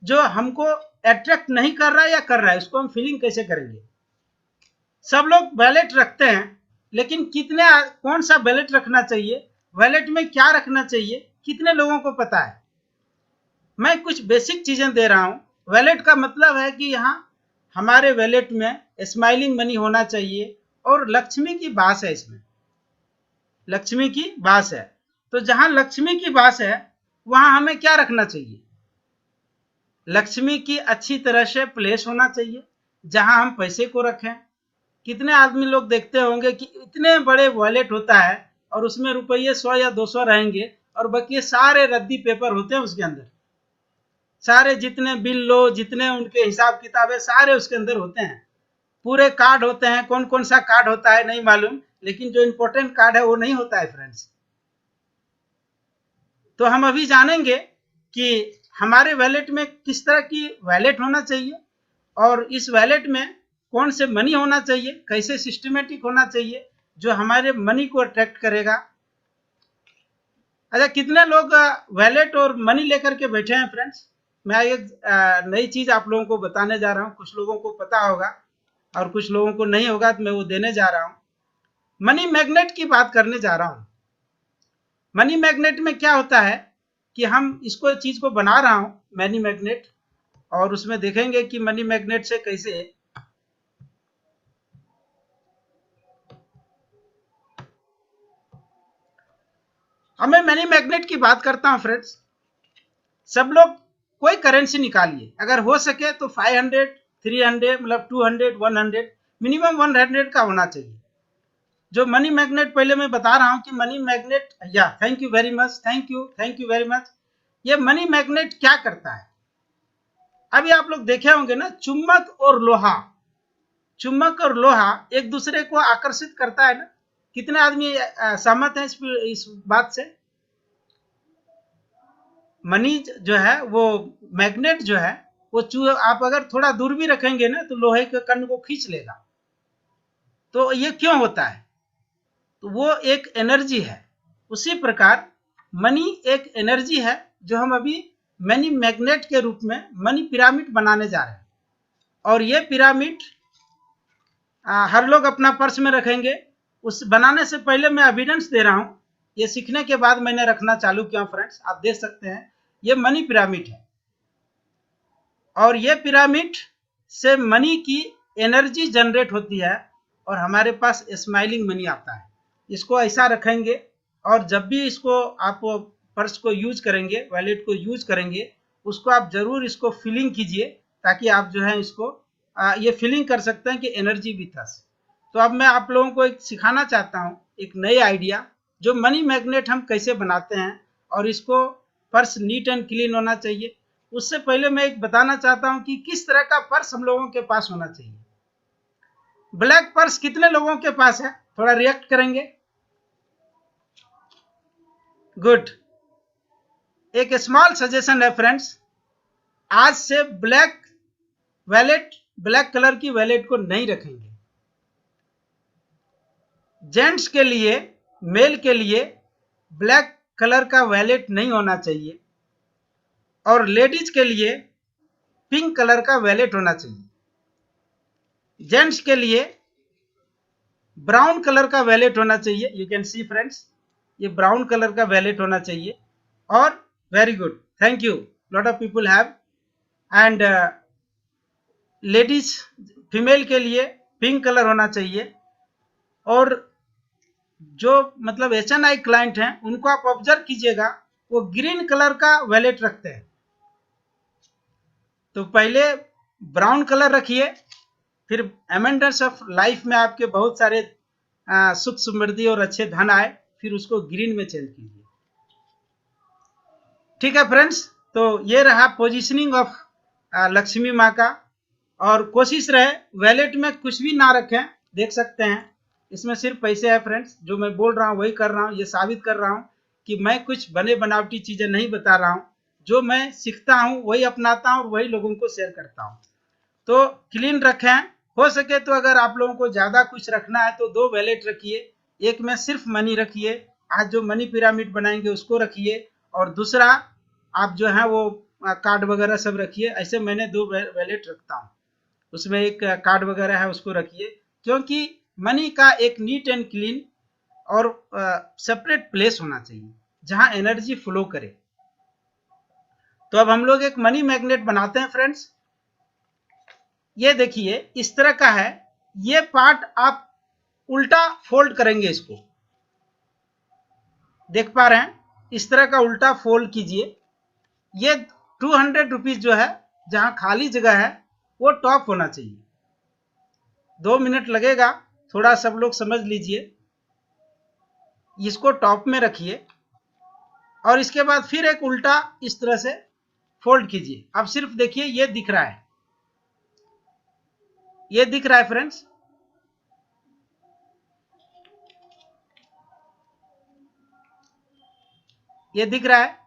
जो हमको अट्रैक्ट नहीं कर रहा है या कर रहा है? उसको हम फीलिंग कैसे करेंगे? सब लोग वैलेट रखते हैं लेकिन कौन सा वैलेट रखना चाहिए, वैलेट में क्या रखना चाहिए, कितने लोगों को पता है? मैं कुछ बेसिक चीजें दे रहा हूं। वैलेट का मतलब है कि यहाँ हमारे वैलेट में स्माइलिंग मनी होना चाहिए और लक्ष्मी की बास है, इसमें लक्ष्मी की बास है। तो जहां लक्ष्मी की बास है वहां हमें क्या रखना चाहिए? लक्ष्मी की अच्छी तरह से प्लेस होना चाहिए जहां हम पैसे को रखें। कितने आदमी लोग देखते होंगे कि इतने बड़े वॉलेट होता है और उसमें रुपये 100 या 200 रहेंगे और बाकी सारे रद्दी पेपर होते हैं उसके अंदर, सारे जितने बिल लो, जितने उनके हिसाब किताब है सारे उसके अंदर होते हैं। पूरे कार्ड होते हैं, कौन कौन सा कार्ड होता है नहीं मालूम, लेकिन जो इंपॉर्टेंट कार्ड है वो नहीं होता है फ्रेंड्स। तो हम अभी जानेंगे कि हमारे वैलेट में किस तरह की वैलेट होना चाहिए और इस वैलेट में कौन से मनी होना चाहिए, कैसे सिस्टमेटिक होना चाहिए जो हमारे मनी को अट्रैक्ट करेगा। अच्छा कितने लोग वैलेट और मनी लेकर के बैठे हैं फ्रेंड्स? मैं एक नई चीज आप लोगों को बताने जा रहा हूं। कुछ लोगों को पता होगा और कुछ लोगों को नहीं होगा, तो मैं वो देने जा रहा हूं। मनी मैग्नेट की बात करने जा रहा हूं। मनी मैग्नेट में क्या होता है कि हम इसको चीज को बना रहा हूं मनी मैग्नेट, और उसमें देखेंगे कि मनी मैग्नेट से कैसे अब मैं मनी मैग्नेट की बात करता हूं फ्रेंड्स। सब लोग कोई करेंसी निकालिए, अगर हो सके तो 500, 300, मतलब 200, 100, मिनिमम 100 का होना चाहिए। जो मनी मैग्नेट पहले मैं बता रहा हूं कि मनी मैग्नेट, या thank you very much, thank you very much. ये मनी मैग्नेट क्या करता है? अभी आप लोग देखे होंगे ना, चुंबक और लोहा एक दूसरे को आकर्षित करता है ना। कितने आदमी सहमत हैं इस बात से? मनी जो है वो मैग्नेट जो है वो आप अगर थोड़ा दूर भी रखेंगे ना तो लोहे के कण को खींच लेगा। तो ये क्यों होता है? तो वो एक एनर्जी है। उसी प्रकार मनी एक एनर्जी है जो हम अभी मनी मैग्नेट के रूप में मनी पिरामिड बनाने जा रहे हैं। और ये पिरामिड हर लोग अपना पर्स में रखेंगे। उस बनाने से पहले मैं एविडेंस दे रहा हूँ, ये सीखने के बाद मैंने रखना चालू किया फ्रेंड्स। आप देख सकते हैं ये मनी पिरामिड है और ये पिरामिड से मनी की एनर्जी जनरेट होती है और हमारे पास स्माइलिंग मनी आता है। इसको ऐसा रखेंगे और जब भी इसको आप पर्स को यूज करेंगे, वॉलेट को यूज करेंगे, उसको आप जरूर इसको फिलिंग कीजिए ताकि आप जो है इसको ये फीलिंग कर सकते हैं कि एनर्जी विथ अस। तो अब मैं आप लोगों को एक सिखाना चाहता हूँ एक नई आइडिया, जो मनी मैग्नेट हम कैसे बनाते हैं और इसको पर्स नीट एंड क्लीन होना चाहिए। उससे पहले मैं एक बताना चाहता हूँ कि किस तरह का पर्स हम लोगों के पास होना चाहिए। ब्लैक पर्स कितने लोगों के पास है? थोड़ा रिएक्ट करेंगे। गुड। एक स्मॉल सजेशन है फ्रेंड्स, आज से ब्लैक वैलेट, ब्लैक कलर की वैलेट को नहीं रखेंगे। जेंट्स के लिए, मेल के लिए ब्लैक कलर का वैलेट नहीं होना चाहिए और लेडीज के लिए पिंक कलर का वैलेट होना चाहिए। जेंट्स के लिए ब्राउन कलर का वैलेट होना चाहिए। यू कैन सी फ्रेंड्स, ये ब्राउन कलर का वैलेट होना चाहिए। और very good, thank you, lot of people have. And ladies, female के लिए पिंक कलर होना चाहिए। और जो मतलब HNI क्लाइंट हैं उनको आप ऑब्जर्व कीजिएगा, वो ग्रीन कलर का वैलेट रखते हैं। तो पहले ब्राउन कलर रखिए, फिर अमेंडेंस ऑफ लाइफ में आपके बहुत सारे सुख समृद्धि और अच्छे धन आए, फिर उसको ग्रीन में चेंज कीजिए। ठीक है फ्रेंड्स, तो ये रहा पोजीशनिंग ऑफ लक्ष्मी माँ का। और कोशिश रहे वैलेट में कुछ भी ना रखें। देख सकते हैं इसमें सिर्फ पैसे है फ्रेंड्स। जो मैं बोल रहा हूँ वही कर रहा हूँ। ये साबित कर रहा हूँ कि मैं कुछ बने बनावटी चीजें नहीं बता रहा हूँ। जो मैं सीखता हूँ वही अपनाता हूँ और वही लोगों को शेयर करता हूँ। तो क्लीन रखें, हो सके तो अगर आप लोगों को ज्यादा कुछ रखना है तो 2 वैलेट रखिए। एक में सिर्फ मनी रखिए, आज जो मनी पिरामिड बनाएंगे उसको रखिए, और दूसरा आप जो है वो कार्ड वगैरह सब रखिए। ऐसे मैंने 2 वैलेट रखता हूँ, उसमें एक कार्ड वगैरह है उसको रखिए, क्योंकि मनी का एक नीट एंड क्लीन और सेपरेट प्लेस होना चाहिए जहां एनर्जी फ्लो करे। तो अब हम लोग एक मनी मैग्नेट बनाते हैं फ्रेंड्स। ये देखिए इस तरह का है। ये पार्ट आप उल्टा फोल्ड करेंगे, इसको देख पा रहे हैं, इस तरह का उल्टा फोल्ड कीजिए। ये 200 रुपीज जो है, जहां खाली जगह है वो टॉप होना चाहिए। 2 मिनट लगेगा, थोड़ा सब लोग समझ लीजिए। इसको टॉप में रखिए और इसके बाद फिर एक उल्टा इस तरह से फोल्ड कीजिए। अब सिर्फ देखिए ये दिख रहा है, ये दिख रहा है फ्रेंड्स। ये दिख रहा है,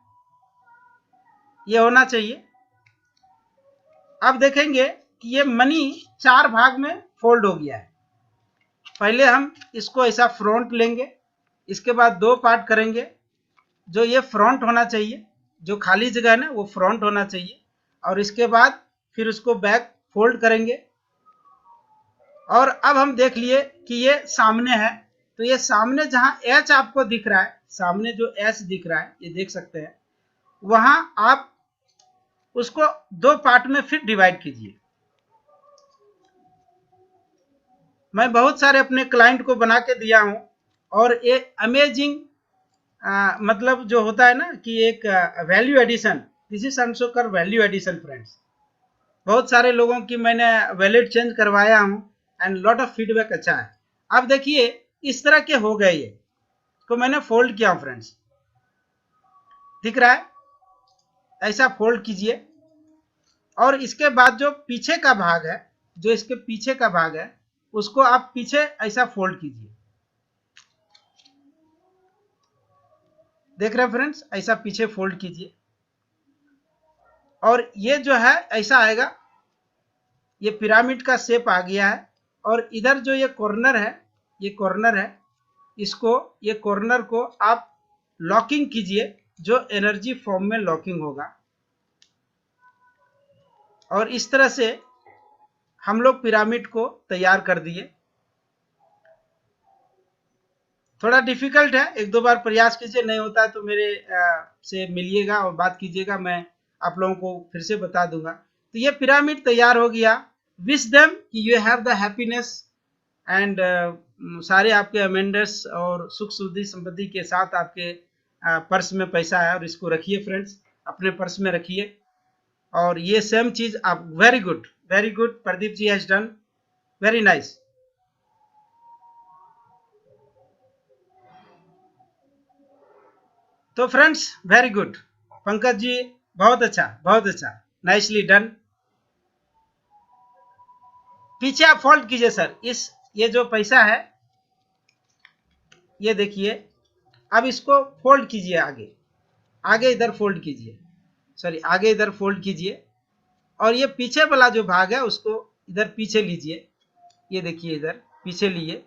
ये होना चाहिए। अब देखेंगे कि ये मनी 4 भाग में फोल्ड हो गया है। पहले हम इसको ऐसा फ्रंट लेंगे, इसके बाद 2 पार्ट करेंगे। जो ये फ्रंट होना चाहिए, जो खाली जगह है ना वो फ्रंट होना चाहिए, और इसके बाद फिर उसको बैक फोल्ड करेंगे। और अब हम देख लिए कि ये सामने है, तो ये सामने जहां H आपको दिख रहा है, सामने जो H दिख रहा है ये देख सकते हैं, वहां आप उसको 2 पार्ट में फिर डिवाइड कीजिए। मैं बहुत सारे अपने क्लाइंट को बना के दिया हूं और ये अमेजिंग मतलब जो होता है ना कि एक value addition, this is also कर वैल्यू एडिशन फ्रेंड्स। बहुत सारे लोगों की मैंने वैलेट चेंज करवाया हूं एंड लॉट ऑफ फीडबैक अच्छा है। अब देखिए इस तरह के हो गए, ये को मैंने फोल्ड किया फ्रेंड्स, दिख रहा है, ऐसा फोल्ड कीजिए। और इसके बाद जो पीछे का भाग है, जो इसके पीछे का भाग है, उसको आप पीछे ऐसा फोल्ड कीजिए। देख रहे हैं फ्रेंड्स, ऐसा पीछे फोल्ड कीजिए। और ये जो है ऐसा आएगा, ये पिरामिड का शेप आ गया है। और इधर जो ये कॉर्नर है, ये कॉर्नर है, इसको, ये कॉर्नर को आप लॉकिंग कीजिए, जो एनर्जी फॉर्म में लॉकिंग होगा। और इस तरह से हम लोग पिरामिड को तैयार कर दिए। थोड़ा डिफिकल्ट है, एक दो बार प्रयास कीजिए, नहीं होता है तो मेरे से मिलिएगा और बात कीजिएगा, मैं आप लोगों को फिर से बता दूंगा। तो ये पिरामिड तैयार हो गया। विश देम कि you have the happiness and सारे आपके अमेंडर्स और सुख सुधि संपत्ति के साथ आपके पर्स में पैसा है। और इसको रखिए फ्रेंड्स, अपने पर्स में रखिए। और ये सेम चीज आप, very good, very good, Pradeep ji has done very nice. तो friends very good, Pankaj ji बहुत अच्छा, बहुत अच्छा, नाइसली डन। पीछे आप फोल्ड कीजिए सर, इस ये जो पैसा है ये देखिए, अब इसको फोल्ड कीजिए आगे, आगे इधर फोल्ड कीजिए, सॉरी आगे इधर फोल्ड कीजिए। और ये पीछे वाला जो भाग है उसको इधर पीछे लीजिए, ये देखिए इधर पीछे लिए।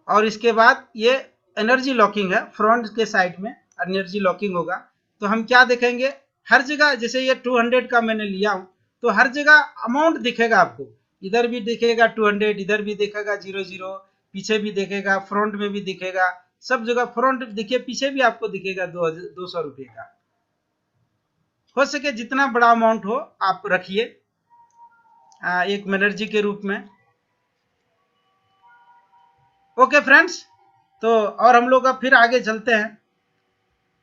और इसके बाद ये एनर्जी लॉकिंग है, फ्रंट के साइड में एनर्जी लॉकिंग होगा। तो हम क्या देखेंगे, हर जगह, जैसे ये 200 का मैंने लिया हूं तो हर जगह अमाउंट दिखेगा आपको, इधर भी दिखेगा 200, इधर भी दिखेगा 00, पीछे भी दिखेगा, फ्रंट में भी दिखेगा, सब जगह फ्रंट दिखे, पीछे भी आपको दिखेगा 200 रुपये का। हो सके जितना बड़ा अमाउंट हो आप रखिए एक एनर्जी के रूप में। ओके फ्रेंड्स, तो और हम लोग अब फिर आगे चलते हैं।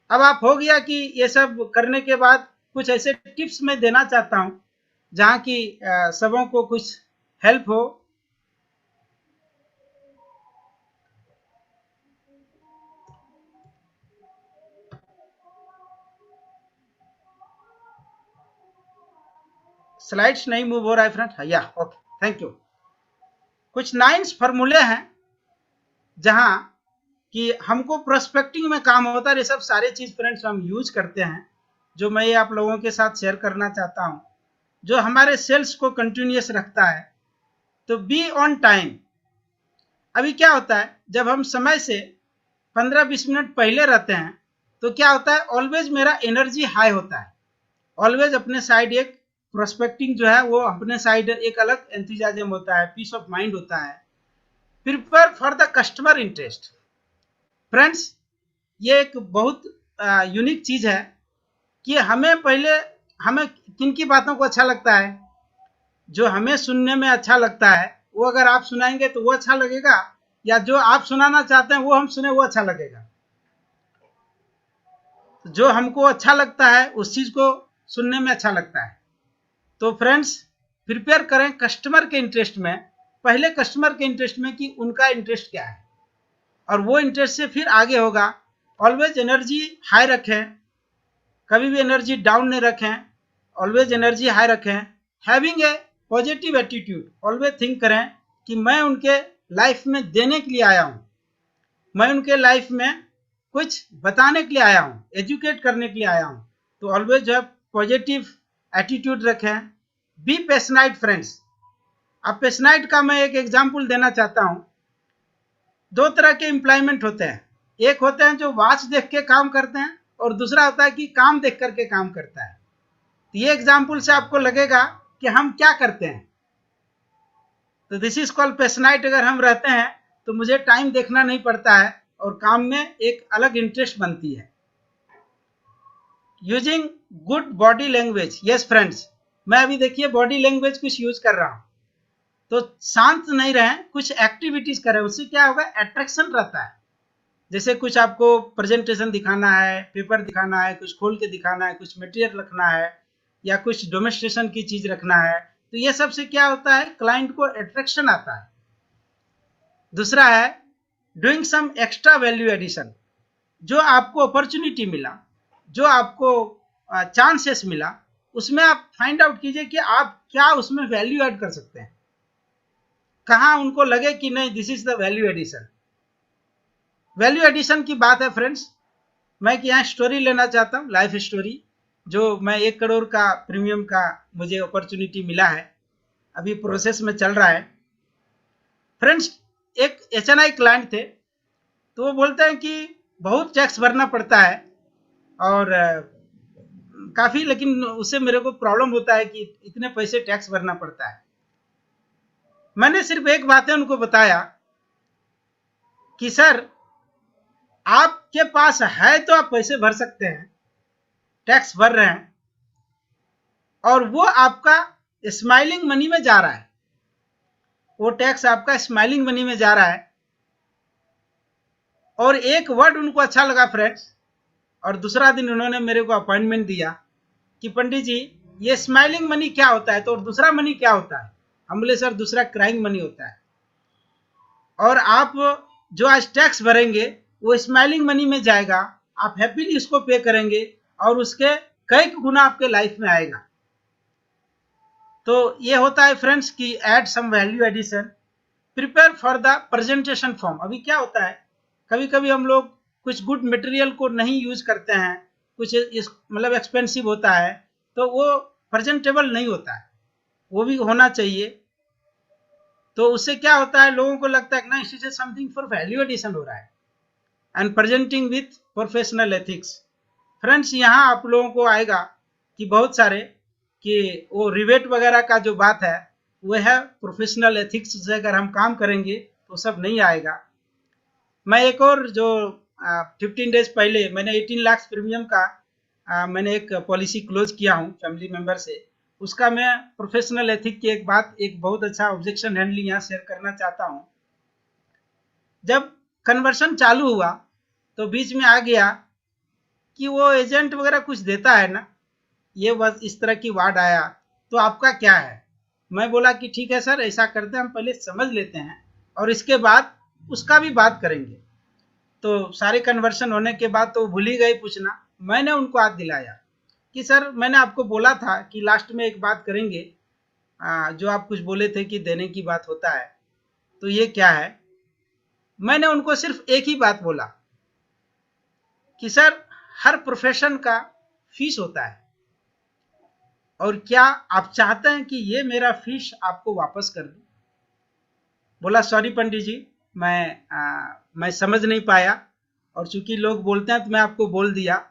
अब आप हो गया कि ये सब करने के बाद कुछ ऐसे टिप्स मैं देना चाहता हूं जहां की सबों को कुछ हेल्प हो। स्लाइड्स नहीं मूव हो रहा है फ्रेंड, या ओके, थैंक यू। कुछ 9 फॉर्मूले हैं जहां कि हमको प्रोस्पेक्टिंग में काम होता है। ये सब सारे चीज फ्रेंड्स हम यूज करते हैं, जो मैं आप लोगों के साथ शेयर करना चाहता हूं, जो हमारे सेल्स को कंटिन्यूअस रखता है। तो बी ऑन टाइम। अभी क्या होता है, जब हम समय से 15-20 मिनट पहले रहते हैं तो क्या होता है, ऑलवेज मेरा एनर्जी हाई होता है, ऑलवेज अपने साइड एक प्रोस्पेक्टिंग जो है वो अपने साइड एक अलग एंथुसियाज्म होता है, पीस ऑफ माइंड होता है। Prepare for the customer interest. Friends ये एक बहुत यूनिक चीज है कि हमें पहले, हमें किन की बातों को अच्छा लगता है, जो हमें सुनने में अच्छा लगता है वो अगर आप सुनाएंगे तो वो अच्छा लगेगा, या जो आप सुनाना चाहते हैं वो हम सुने वो अच्छा लगेगा। जो हमको अच्छा लगता है उस चीज को सुनने में अच्छा लगता है। तो फ्रेंड्स प्रिपेयर करें कस्टमर के इंटरेस्ट में, पहले कस्टमर के इंटरेस्ट में कि उनका इंटरेस्ट क्या है, और वो इंटरेस्ट से फिर आगे होगा। ऑलवेज एनर्जी हाई रखें, कभी भी एनर्जी डाउन नहीं रखें, ऑलवेज एनर्जी हाई रखें। Having a positive attitude, always think करें कि मैं उनके लाइफ में देने के लिए आया हूं, मैं उनके लाइफ में कुछ बताने के लिए आया हूं, एजुकेट करने के लिए आया हूं। तो ऑलवेज जो है पॉजिटिव एटीट्यूड रखें। Be passionate friends. अब पैशनेट का मैं एक एग्जांपल देना चाहता हूं। 2 तरह के एम्प्लॉयमेंट होते हैं, एक होते हैं जो वॉच देख के काम करते हैं, और दूसरा होता है कि काम देख करके काम करता है। तो ये एग्जांपल से आपको लगेगा कि हम क्या करते हैं। तो दिस इज कॉल्ड पैशनेट। अगर हम रहते हैं तो मुझे टाइम देखना नहीं पड़ता है और काम में एक अलग इंटरेस्ट बनती है। Using good body language. Yes friends, मैं अभी देखिए बॉडी लैंग्वेज कुछ यूज कर रहा हूं, तो शांत नहीं रहें, कुछ एक्टिविटीज करें, उससे क्या होगा, अट्रैक्शन रहता है। जैसे कुछ आपको प्रेजेंटेशन दिखाना है, पेपर दिखाना है, कुछ खोल के दिखाना है, कुछ मटेरियल रखना है, या कुछ डेमोन्स्ट्रेशन की चीज रखना है, तो ये सब से क्या होता है, क्लाइंट को अट्रैक्शन आता है। दूसरा है doing some extra value addition. जो आपको अपॉर्चुनिटी मिला, जो आपको चांसेस मिला, उसमें आप फाइंड आउट कीजिए कि आप क्या उसमें वैल्यू ऐड कर सकते हैं, कहां उनको लगे कि नहीं this is the value addition. Value addition की बात है फ्रेंड्स, मैं यहाँ स्टोरी लेना चाहता हूँ, लाइफ स्टोरी, जो मैं 1 करोड़ का प्रीमियम का मुझे अपॉर्चुनिटी मिला है, अभी प्रोसेस में चल रहा है। फ्रेंड्स, एक HNI क्लाइंट थे, तो वो बोलते हैं कि बहुत टैक्स भरना पड़ता है और काफ़ी, लेकिन उससे मेरे को प्रॉब्लम होता है कि इतने पैसे टैक्स भरना पड़ता है। मैंने सिर्फ एक बात है उनको बताया कि सर, आपके पास है तो आप पैसे भर सकते हैं, टैक्स भर रहे हैं, और वो आपका स्माइलिंग मनी में जा रहा है, वो टैक्स आपका स्माइलिंग मनी में जा रहा है। और एक वर्ड उनको अच्छा लगा फ्रेंड्स, और दूसरा दिन उन्होंने मेरे को अपॉइंटमेंट दिया कि पंडित जी, ये स्माइलिंग मनी क्या होता है, तो और दूसरा मनी क्या होता है? हम बोले सर, दूसरा क्राइंग मनी होता है, और आप जो आज टैक्स भरेंगे वो स्माइलिंग मनी में जाएगा, आप हैप्पीली इसको पे करेंगे और उसके कई गुना आपके लाइफ में आएगा। तो ये होता है फ्रेंड्स कि add some value addition, prepare for the presentation form. अभी क्या होता है, कभी कभी हम लोग कुछ गुड मटेरियल को नहीं यूज करते हैं, कुछ मतलब एक्सपेंसिव होता है, तो वो प्रेजेंटेबल नहीं होता है, वो भी होना चाहिए। तो उससे क्या होता है, लोगों को लगता है कि ना, इससे समथिंग फॉर वैल्यू एडिशन हो रहा है। And presenting with professional ethics. Friends, यहाँ आप लोगों को आएगा कि बहुत सारे कि वो रिवेट वगैरह का जो बात है वो है प्रोफेशनल एथिक्स से अगर हम काम करेंगे तो सब नहीं आएगा। मैं एक और जो 15 डेज पहले मैंने 18 लाख प्रीमियम का मैंने एक पॉलिसी क्लोज किया हूँ फैमिली मेंबर से, उसका मैं प्रोफेशनल एथिक की एक बहुत अच्छा ऑब्जेक्शन हैंडलिंग यहाँ शेयर करना चाहता हूँ। जब कन्वर्शन चालू हुआ तो बीच में आ गया कि वो एजेंट वगैरह कुछ देता है ना, ये बस इस तरह की वार्ड आया, तो आपका क्या है? मैं बोला कि ठीक है सर, ऐसा करते हैं, हम पहले समझ लेते हैं और इसके बाद उसका भी बात करेंगे। तो सारे कन्वर्शन होने के बाद तो भूल ही गए पूछना। मैंने उनको याद दिलाया कि सर, मैंने आपको बोला था कि लास्ट में एक बात करेंगे, जो आप कुछ बोले थे कि देने की बात होता है, तो ये क्या है? मैंने उनको सिर्फ एक ही बात बोला कि सर, हर प्रोफेशन का फीस होता है, और क्या आप चाहते हैं कि ये मेरा फीस आपको वापस कर दूं? बोला सॉरी पंडित जी, मैं समझ नहीं पाया, और चूंकि लोग बोलते हैं तो मैं आपको बोल दिया,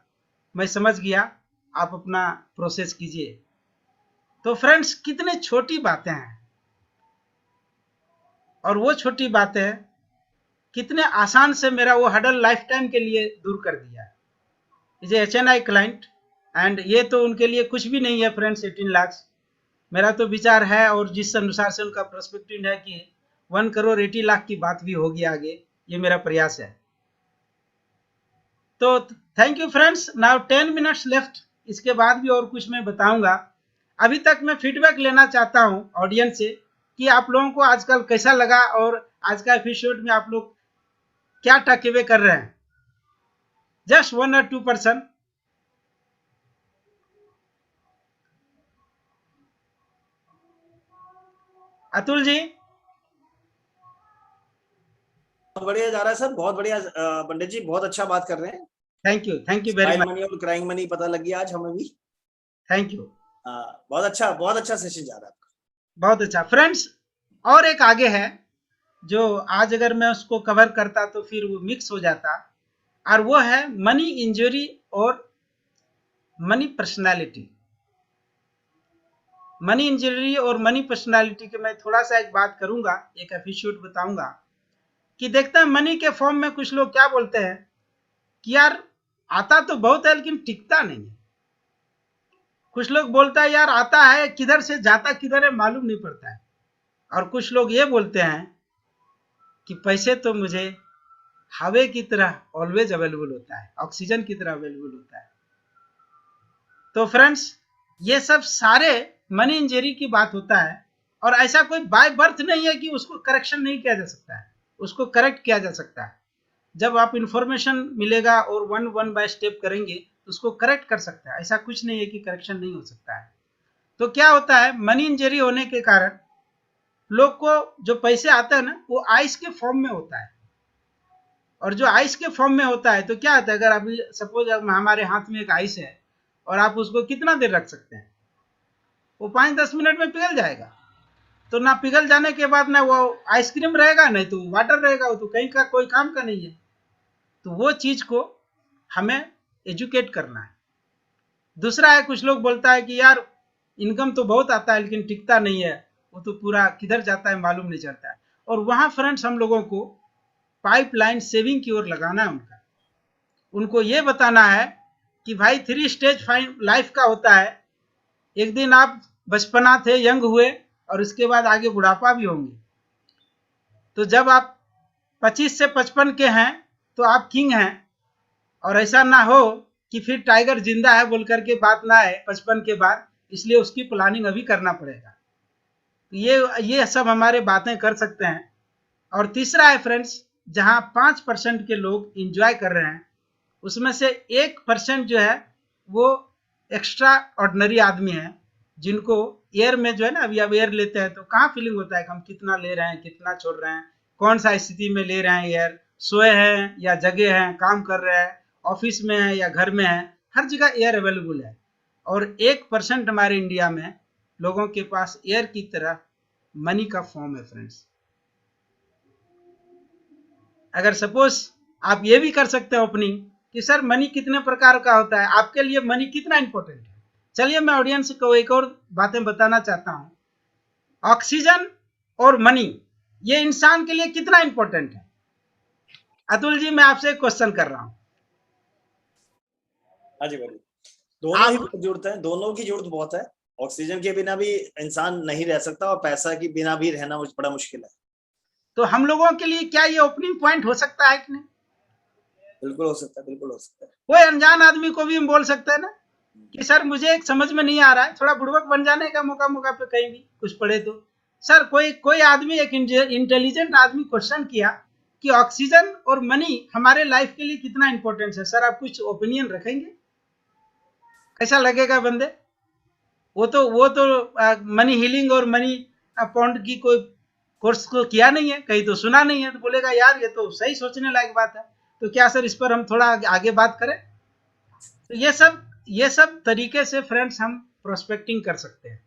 मैं समझ गया, आप अपना प्रोसेस कीजिए। तो फ्रेंड्स, कितने छोटी बातें हैं, और वो छोटी बातें कितने आसान से मेरा वो हडल लाइफ टाइम के लिए दूर कर दिया है। ये HNI क्लाइंट, एंड ये तो उनके लिए कुछ भी नहीं है फ्रेंड्स 18 लाख। मेरा तो विचार है, और जिस अनुसार से उनका पर्सपेक्टिव है कि 1 करोड़ 80 लाख की बात भी होगी आगे, ये मेरा प्रयास है। तो thank you friends. Now 10 minutes left, इसके बाद भी और कुछ मैं बताऊंगा। अभी तक मैं फीडबैक लेना चाहता हूं ऑडियंस से कि आप लोगों को आजकल कैसा लगा, और आज का एपिसोड में आप लोग क्या टेक अवे कर रहे हैं। Just 1 or 2%। अतुल जी, बहुत बढ़िया जा रहा है सर, बहुत बढ़िया। पंडित जी बहुत अच्छा बात कर रहे हैं। Thank you very much. Money और क्राइंग मनी पता लग गया आज हमें भी। Thank you. बहुत अच्छा सेशन जा रहा है आपका। बहुत अच्छा फ्रेंड्स। और एक आगे है जो आज अगर मैं उसको कवर करता तो फिर वो मिक्स हो जाता, और वो है मनी इंजरी और मनी पर्सनालिटी। मनी इंजरी और मनी पर्सनालिटी के मैं थोड़ा सा एक बात करूंगा, एक एपिसोड बताऊंगा कि देखते हैं मनी के फॉर्म में कुछ लोग क्या बोलते हैं कि यार आता तो बहुत है लेकिन टिकता नहीं है। कुछ लोग बोलता है यार आता है, किधर से जाता किधर है मालूम नहीं पड़ता है। और कुछ लोग ये बोलते हैं कि पैसे तो मुझे हवा की तरह ऑलवेज अवेलेबल होता है, ऑक्सीजन की तरह अवेलेबल होता है। तो फ्रेंड्स, ये सब सारे मनी इंजरी की बात होता है, और ऐसा कोई बाय बर्थ नहीं है कि उसको करेक्शन नहीं किया जा सकता है, उसको करेक्ट किया जा सकता है। जब आप इंफॉर्मेशन मिलेगा और वन बाय स्टेप करेंगे तो उसको करेक्ट कर सकता है। ऐसा कुछ नहीं है कि करेक्शन नहीं हो सकता है। तो क्या होता है, मनी इंजरी होने के कारण लोग को जो पैसे आते हैं ना, वो आइस के फॉर्म में होता है। और जो आइस के फॉर्म में होता है तो क्या होता है, अगर अभी सपोज हमारे हाथ में एक आइस है और आप उसको कितना देर रख सकते हैं, वो 5-10 मिनट में पिघल जाएगा। तो ना पिघल जाने के बाद ना वो आइसक्रीम रहेगा, नहीं तो वाटर रहेगा, वो तो कहीं का कोई काम का नहीं है। तो वो चीज को हमें एजुकेट करना है। दूसरा है, कुछ लोग बोलता है कि यार इनकम तो बहुत आता है लेकिन टिकता नहीं है, वो तो पूरा किधर जाता है मालूम नहीं चलता है। और वहां फ्रेंड्स हम लोगों को पाइपलाइन सेविंग की ओर लगाना है उनको ये बताना है कि भाई 3 स्टेज लाइफ का होता है। एक दिन आप बचपना थे, यंग हुए, और उसके बाद आगे बुढ़ापा भी होंगे। तो जब आप 25 से 55 के हैं तो आप किंग हैं, और ऐसा ना हो कि फिर टाइगर जिंदा है बोल करके बात ना है 55 के बाद, इसलिए उसकी प्लानिंग अभी करना पड़ेगा। ये सब हमारे बातें कर सकते हैं। और तीसरा है फ्रेंड्स, जहां 5% के लोग इंजॉय कर रहे हैं, उसमें से 1% जो है वो एक्स्ट्रा ऑर्डिनरी आदमी है, जिनको एयर में जो है ना, अभी अब एयर लेते हैं तो कहाँ फीलिंग होता है कि हम कितना ले रहे हैं, कितना छोड़ रहे हैं, कौन सा स्थिति में ले रहे हैं एयर, सोए हैं या जगे हैं, काम कर रहे हैं, ऑफिस में है या घर में है, हर जगह एयर अवेलेबल है। और 1% हमारे इंडिया में लोगों के पास एयर की तरह मनी का फॉर्म है फ्रेंड्स। अगर सपोज आप ये भी कर सकते हो ओपनिंग कि सर मनी कितने प्रकार का होता है, आपके लिए मनी कितना इंपॉर्टेंट है। चलिए मैं ऑडियंस को एक और बातें बताना चाहता हूं। ऑक्सीजन और मनी ये इंसान के लिए कितना इंपॉर्टेंट है। अतुल जी, मैं आपसे एक क्वेश्चन कर रहा हूं। हाँ जी भाई, दोनों ही बहुत जरूरत है, दोनों की जरूरत बहुत है। ऑक्सीजन के बिना भी इंसान नहीं रह सकता और पैसा के बिना भी रहना बड़ा मुश्किल है। तो हम लोगों के लिए क्या ये ओपनिंग पॉइंट हो सकता है कि नहीं? बिल्कुल हो सकता है, बिल्कुल हो सकता है। कोई अनजान आदमी को भी हम बोल सकते हैं ना कि सर मुझे एक समझ में नहीं आ रहा है, थोड़ा बुड़बक बन जाने का मौका पे कहीं भी कुछ पढ़े तो। सर कोई आदमी, एक इंटेलिजेंट आदमी क्वेश्चन किया कि ऑक्सीजन और मनी हमारे लाइफ के लिए कितना इंपॉर्टेंट है। सर आप कुछ ओपिनियन रखेंगे, कैसा लगेगा बंदे? वो तो मनी हीलिंग और मनी पॉन्ड की कोई कोर्स को किया नहीं है, कहीं तो सुना नहीं है, तो बोलेगा यार ये तो सही सोचने लायक बात है। तो क्या सर इस पर हम थोड़ा आगे बात करें? तो ये सब तरीके से फ्रेंड्स हम प्रोस्पेक्टिंग कर सकते हैं।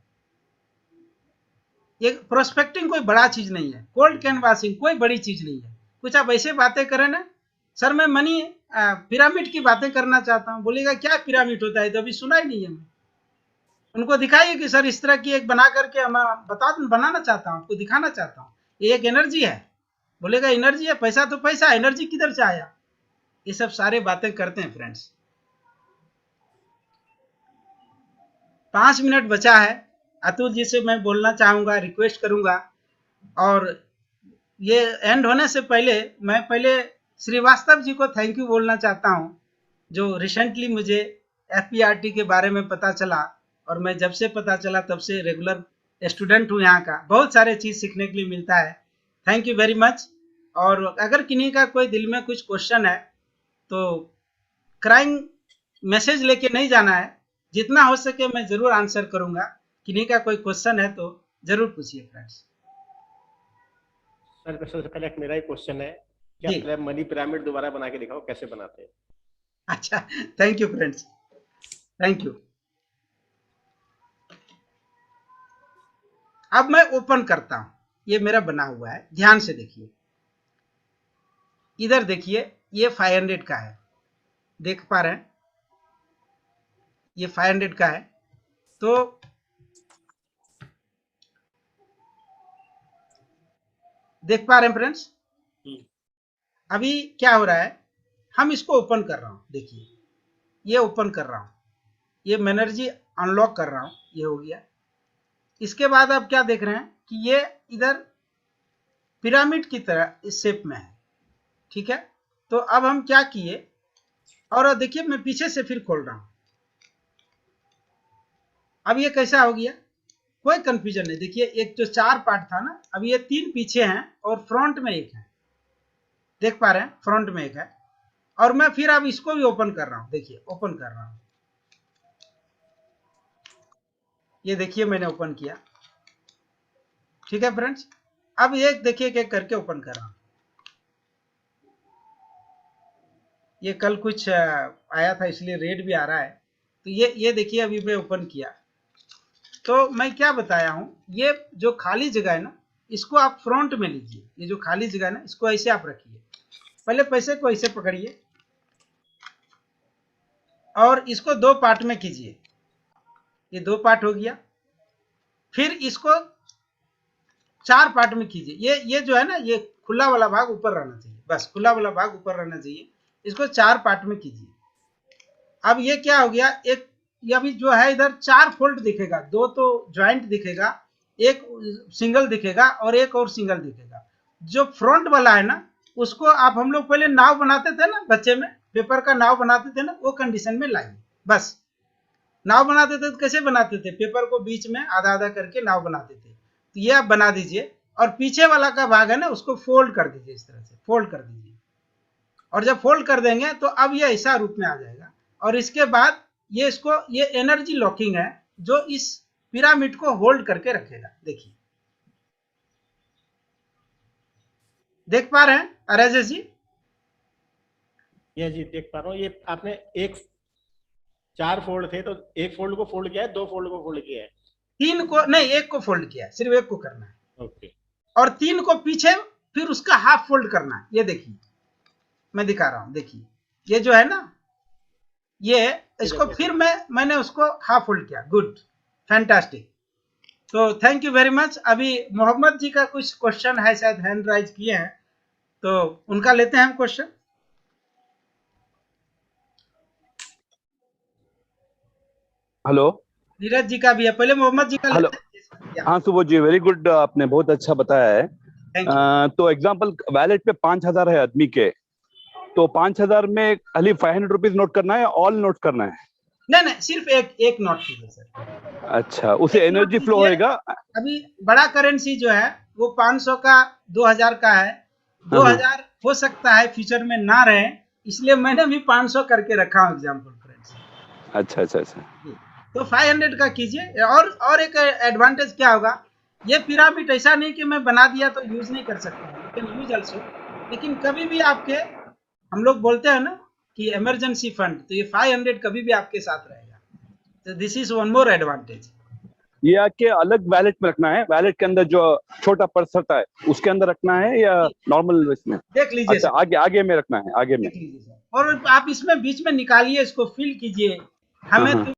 ये प्रोस्पेक्टिंग कोई बड़ा चीज नहीं है, कोल्ड कैनवासिंग कोई बड़ी चीज नहीं है। कुछ आप ऐसे बातें करें ना, सर मैं मनी पिरामिड की बातें करना चाहता हूँ, बोलेगा क्या पिरामिड होता है, तो अभी सुना ही नहीं है। मैं उनको दिखाइए कि सर इस तरह की एक बना करके मैं बनाना चाहता हूँ, आपको दिखाना चाहता हूँ, ये एक एनर्जी है। बोलेगा एनर्जी है, पैसा तो पैसा, एनर्जी किधर से आया? ये सब सारे बातें करते हैं फ्रेंड्स। 5 मिनट बचा है। अतुल जी से मैं बोलना चाहूंगा, रिक्वेस्ट करूंगा, और ये एंड होने से पहले मैं श्रीवास्तव जी को थैंक यू बोलना चाहता हूं, जो रिसेंटली मुझे एफपीआरटी के बारे में पता चला, और मैं जब से पता चला तब से रेगुलर स्टूडेंट हूं यहाँ का। बहुत सारे चीज सीखने के लिए मिलता है। Thank you very much. और अगर किन्हीं का कोई दिल में कुछ क्वेश्चन है तो क्राइंग मैसेज लेके नहीं जाना है, जितना हो सके मैं जरूर आंसर करूंगा। किन्हीं का कोई क्वेश्चन है तो जरूर पूछिए फ्रेंड्स। सर सबसे पहले एक मेरा ही क्वेश्चन है, क्या मनी पिरामिड दोबारा बना के दिखाओ कैसे बनाते हैं। अच्छा, thank you friends, thank you. अब मैं ओपन करता हूं, ये मेरा बना हुआ है, ध्यान से देखिए। इधर देखिए, ये 500 का है, देख पा रहे हैं, ये 500 का है। तो देख पा रहे हैं फ्रेंड्स? अभी क्या हो रहा है, हम इसको ओपन कर रहा हूं, देखिए ये ओपन कर रहा हूं, ये मैं एनर्जी अनलॉक कर रहा हूं, ये हो गया। इसके बाद आप क्या देख रहे हैं कि ये इधर पिरामिड की तरह इस शेप में है, ठीक है। तो अब हम क्या किए, और देखिए मैं पीछे से फिर खोल रहा हूं। अब ये कैसा हो गया, कोई कंफ्यूजन नहीं। देखिए एक जो 4 पार्ट था ना, अब ये 3 पीछे हैं और फ्रंट में एक है, देख पा रहे हैं, फ्रंट में एक है। और मैं फिर अब इसको भी ओपन कर रहा हूं, देखिए ओपन कर रहा हूं, ये देखिए मैंने ओपन किया, ठीक है फ्रेंड्स। अब एक देखिए एक करके ओपन कर रहा हूं। ये कल कुछ आया था इसलिए रेड भी आ रहा है। तो ये देखिए अभी मैं ओपन किया, तो मैं क्या बताया हूँ, ये जो खाली जगह है ना इसको आप फ्रंट में लीजिए। ये जो खाली जगह है ना इसको ऐसे आप रखिए, पहले पैसे को ऐसे पकड़िए और इसको 2 पार्ट में कीजिए। ये 2 पार्ट हो गया। फिर इसको 4 पार्ट में कीजिए। ये जो है ना ये खुला वाला भाग ऊपर रहना चाहिए, बस खुला वाला भाग ऊपर रहना चाहिए। इसको 4 पार्ट में कीजिए। अब ये क्या हो गया, एक ये अभी जो है इधर 4 फोल्ड दिखेगा, 2 तो ज्वाइंट दिखेगा, एक सिंगल दिखेगा और एक और सिंगल दिखेगा। जो फ्रंट वाला है ना उसको आप, हम लोग पहले नाव बनाते थे ना बच्चे में, पेपर का नाव बनाते थे ना, वो कंडीशन में लाइए। बस नाव बनाते थे तो कैसे बनाते थे, पेपर को बीच में आधा आधा करके नाव बनाते थे। तो ये आप बना दीजिए और पीछे वाला का भाग है ना उसको फोल्ड कर दीजिए, इस तरह से फोल्ड कर दीजिए। और जब फोल्ड कर देंगे तो अब ये ऐसा रूप में आ जाएगा। और इसके बाद ये इसको, ये एनर्जी लॉकिंग है जो इस पिरामिड को होल्ड करके रखेगा। देखिए, देख पा रहे हैं अरेजे जी? ये जी देख पा रहा हूँ। ये आपने 4 फोल्ड थे तो एक फोल्ड को फोल्ड किया है, 2 फोल्ड को फोल्ड किया है? 3 को नहीं, 1 को फोल्ड किया है, सिर्फ 1 को करना है। ओके। और 3 को पीछे फिर उसका हाफ फोल्ड करना है। ये देखिए मैं दिखा रहा हूं, देखिए ये जो है ना ये इसको फिर मैंने उसको हाफ फोल्ड किया। Good, fantastic. तो थैंक यू वेरी मच। अभी मोहम्मद जी का कुछ क्वेश्चन है, शायद हैंड राइज किए हैं, तो उनका लेते हैं हम क्वेश्चन। हेलो, नीरज जी का भी है, पहले मोहम्मद जी का हेलो। लेते हैं। हाँ सुबोध जी, वेरी गुड, आपने बहुत अच्छा बताया है। Thank you. तो एग्जांपल वैलेट पे 5,000 है आदमी के, तो 5,000 में खाली 500 रुपीज नोट करना है, ऑल नोट करना है? नहीं नहीं, सिर्फ एक नोट कीजिए सर। अच्छा, उसे एक नोट एनर्जी फ्लो कीजिए। होएगा? अभी बड़ा करेंसी जो है वो 500 का 2000 का है। 2000 हो सकता है फ्यूचर में ना रहे, इसलिए मैंने भी 500 करके रखा हूँ एग्जाम्पल फ्रेंड्स। अच्छा अच्छा अच्छा। तो 500 का कीजिए। और एक एडवांटेज क्या होगा, ये पिरामिड ऐसा नहीं कि मैं बना दिया तो यूज नहीं कर सकता हूँ, यू कैन यूज आल्सो। लेकिन कभी भी आपके, हम लोग बोलते हैं ना कि इमरजेंसी फंड, तो ये 500 कभी भी आपके साथ रहेगा। तो this is one more advantage. ये आके अलग वैलेट में रखना है? वैलेट के अंदर जो छोटा पर्स होता है उसके अंदर रखना है या नॉर्मल इसमें? देख लीजिए अच्छा, सर, आगे में रखना है, आगे में। देख लीजिए सर। और आप इसमें बीच में निकालिए, इसको फिल कीजिए। हमें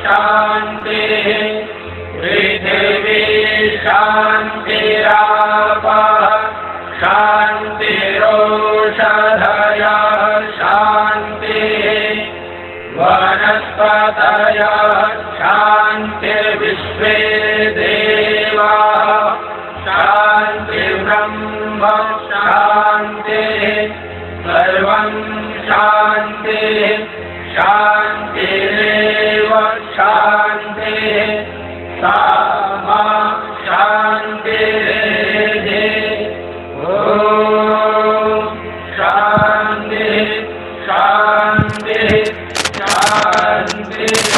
शान्तिः पृथिवी शान्तिरापः शान्तिरोषधयः शान्तिः वनस्पतयः शान्तिर्विश्वे देवाः शान्तिर्ब्रह्म शान्तिः सर्वं शान्तिः शान्तिरेव शान्तिः सा मा शान्तिरेधि ॐ शान्तिः शान्तिः शान्तिः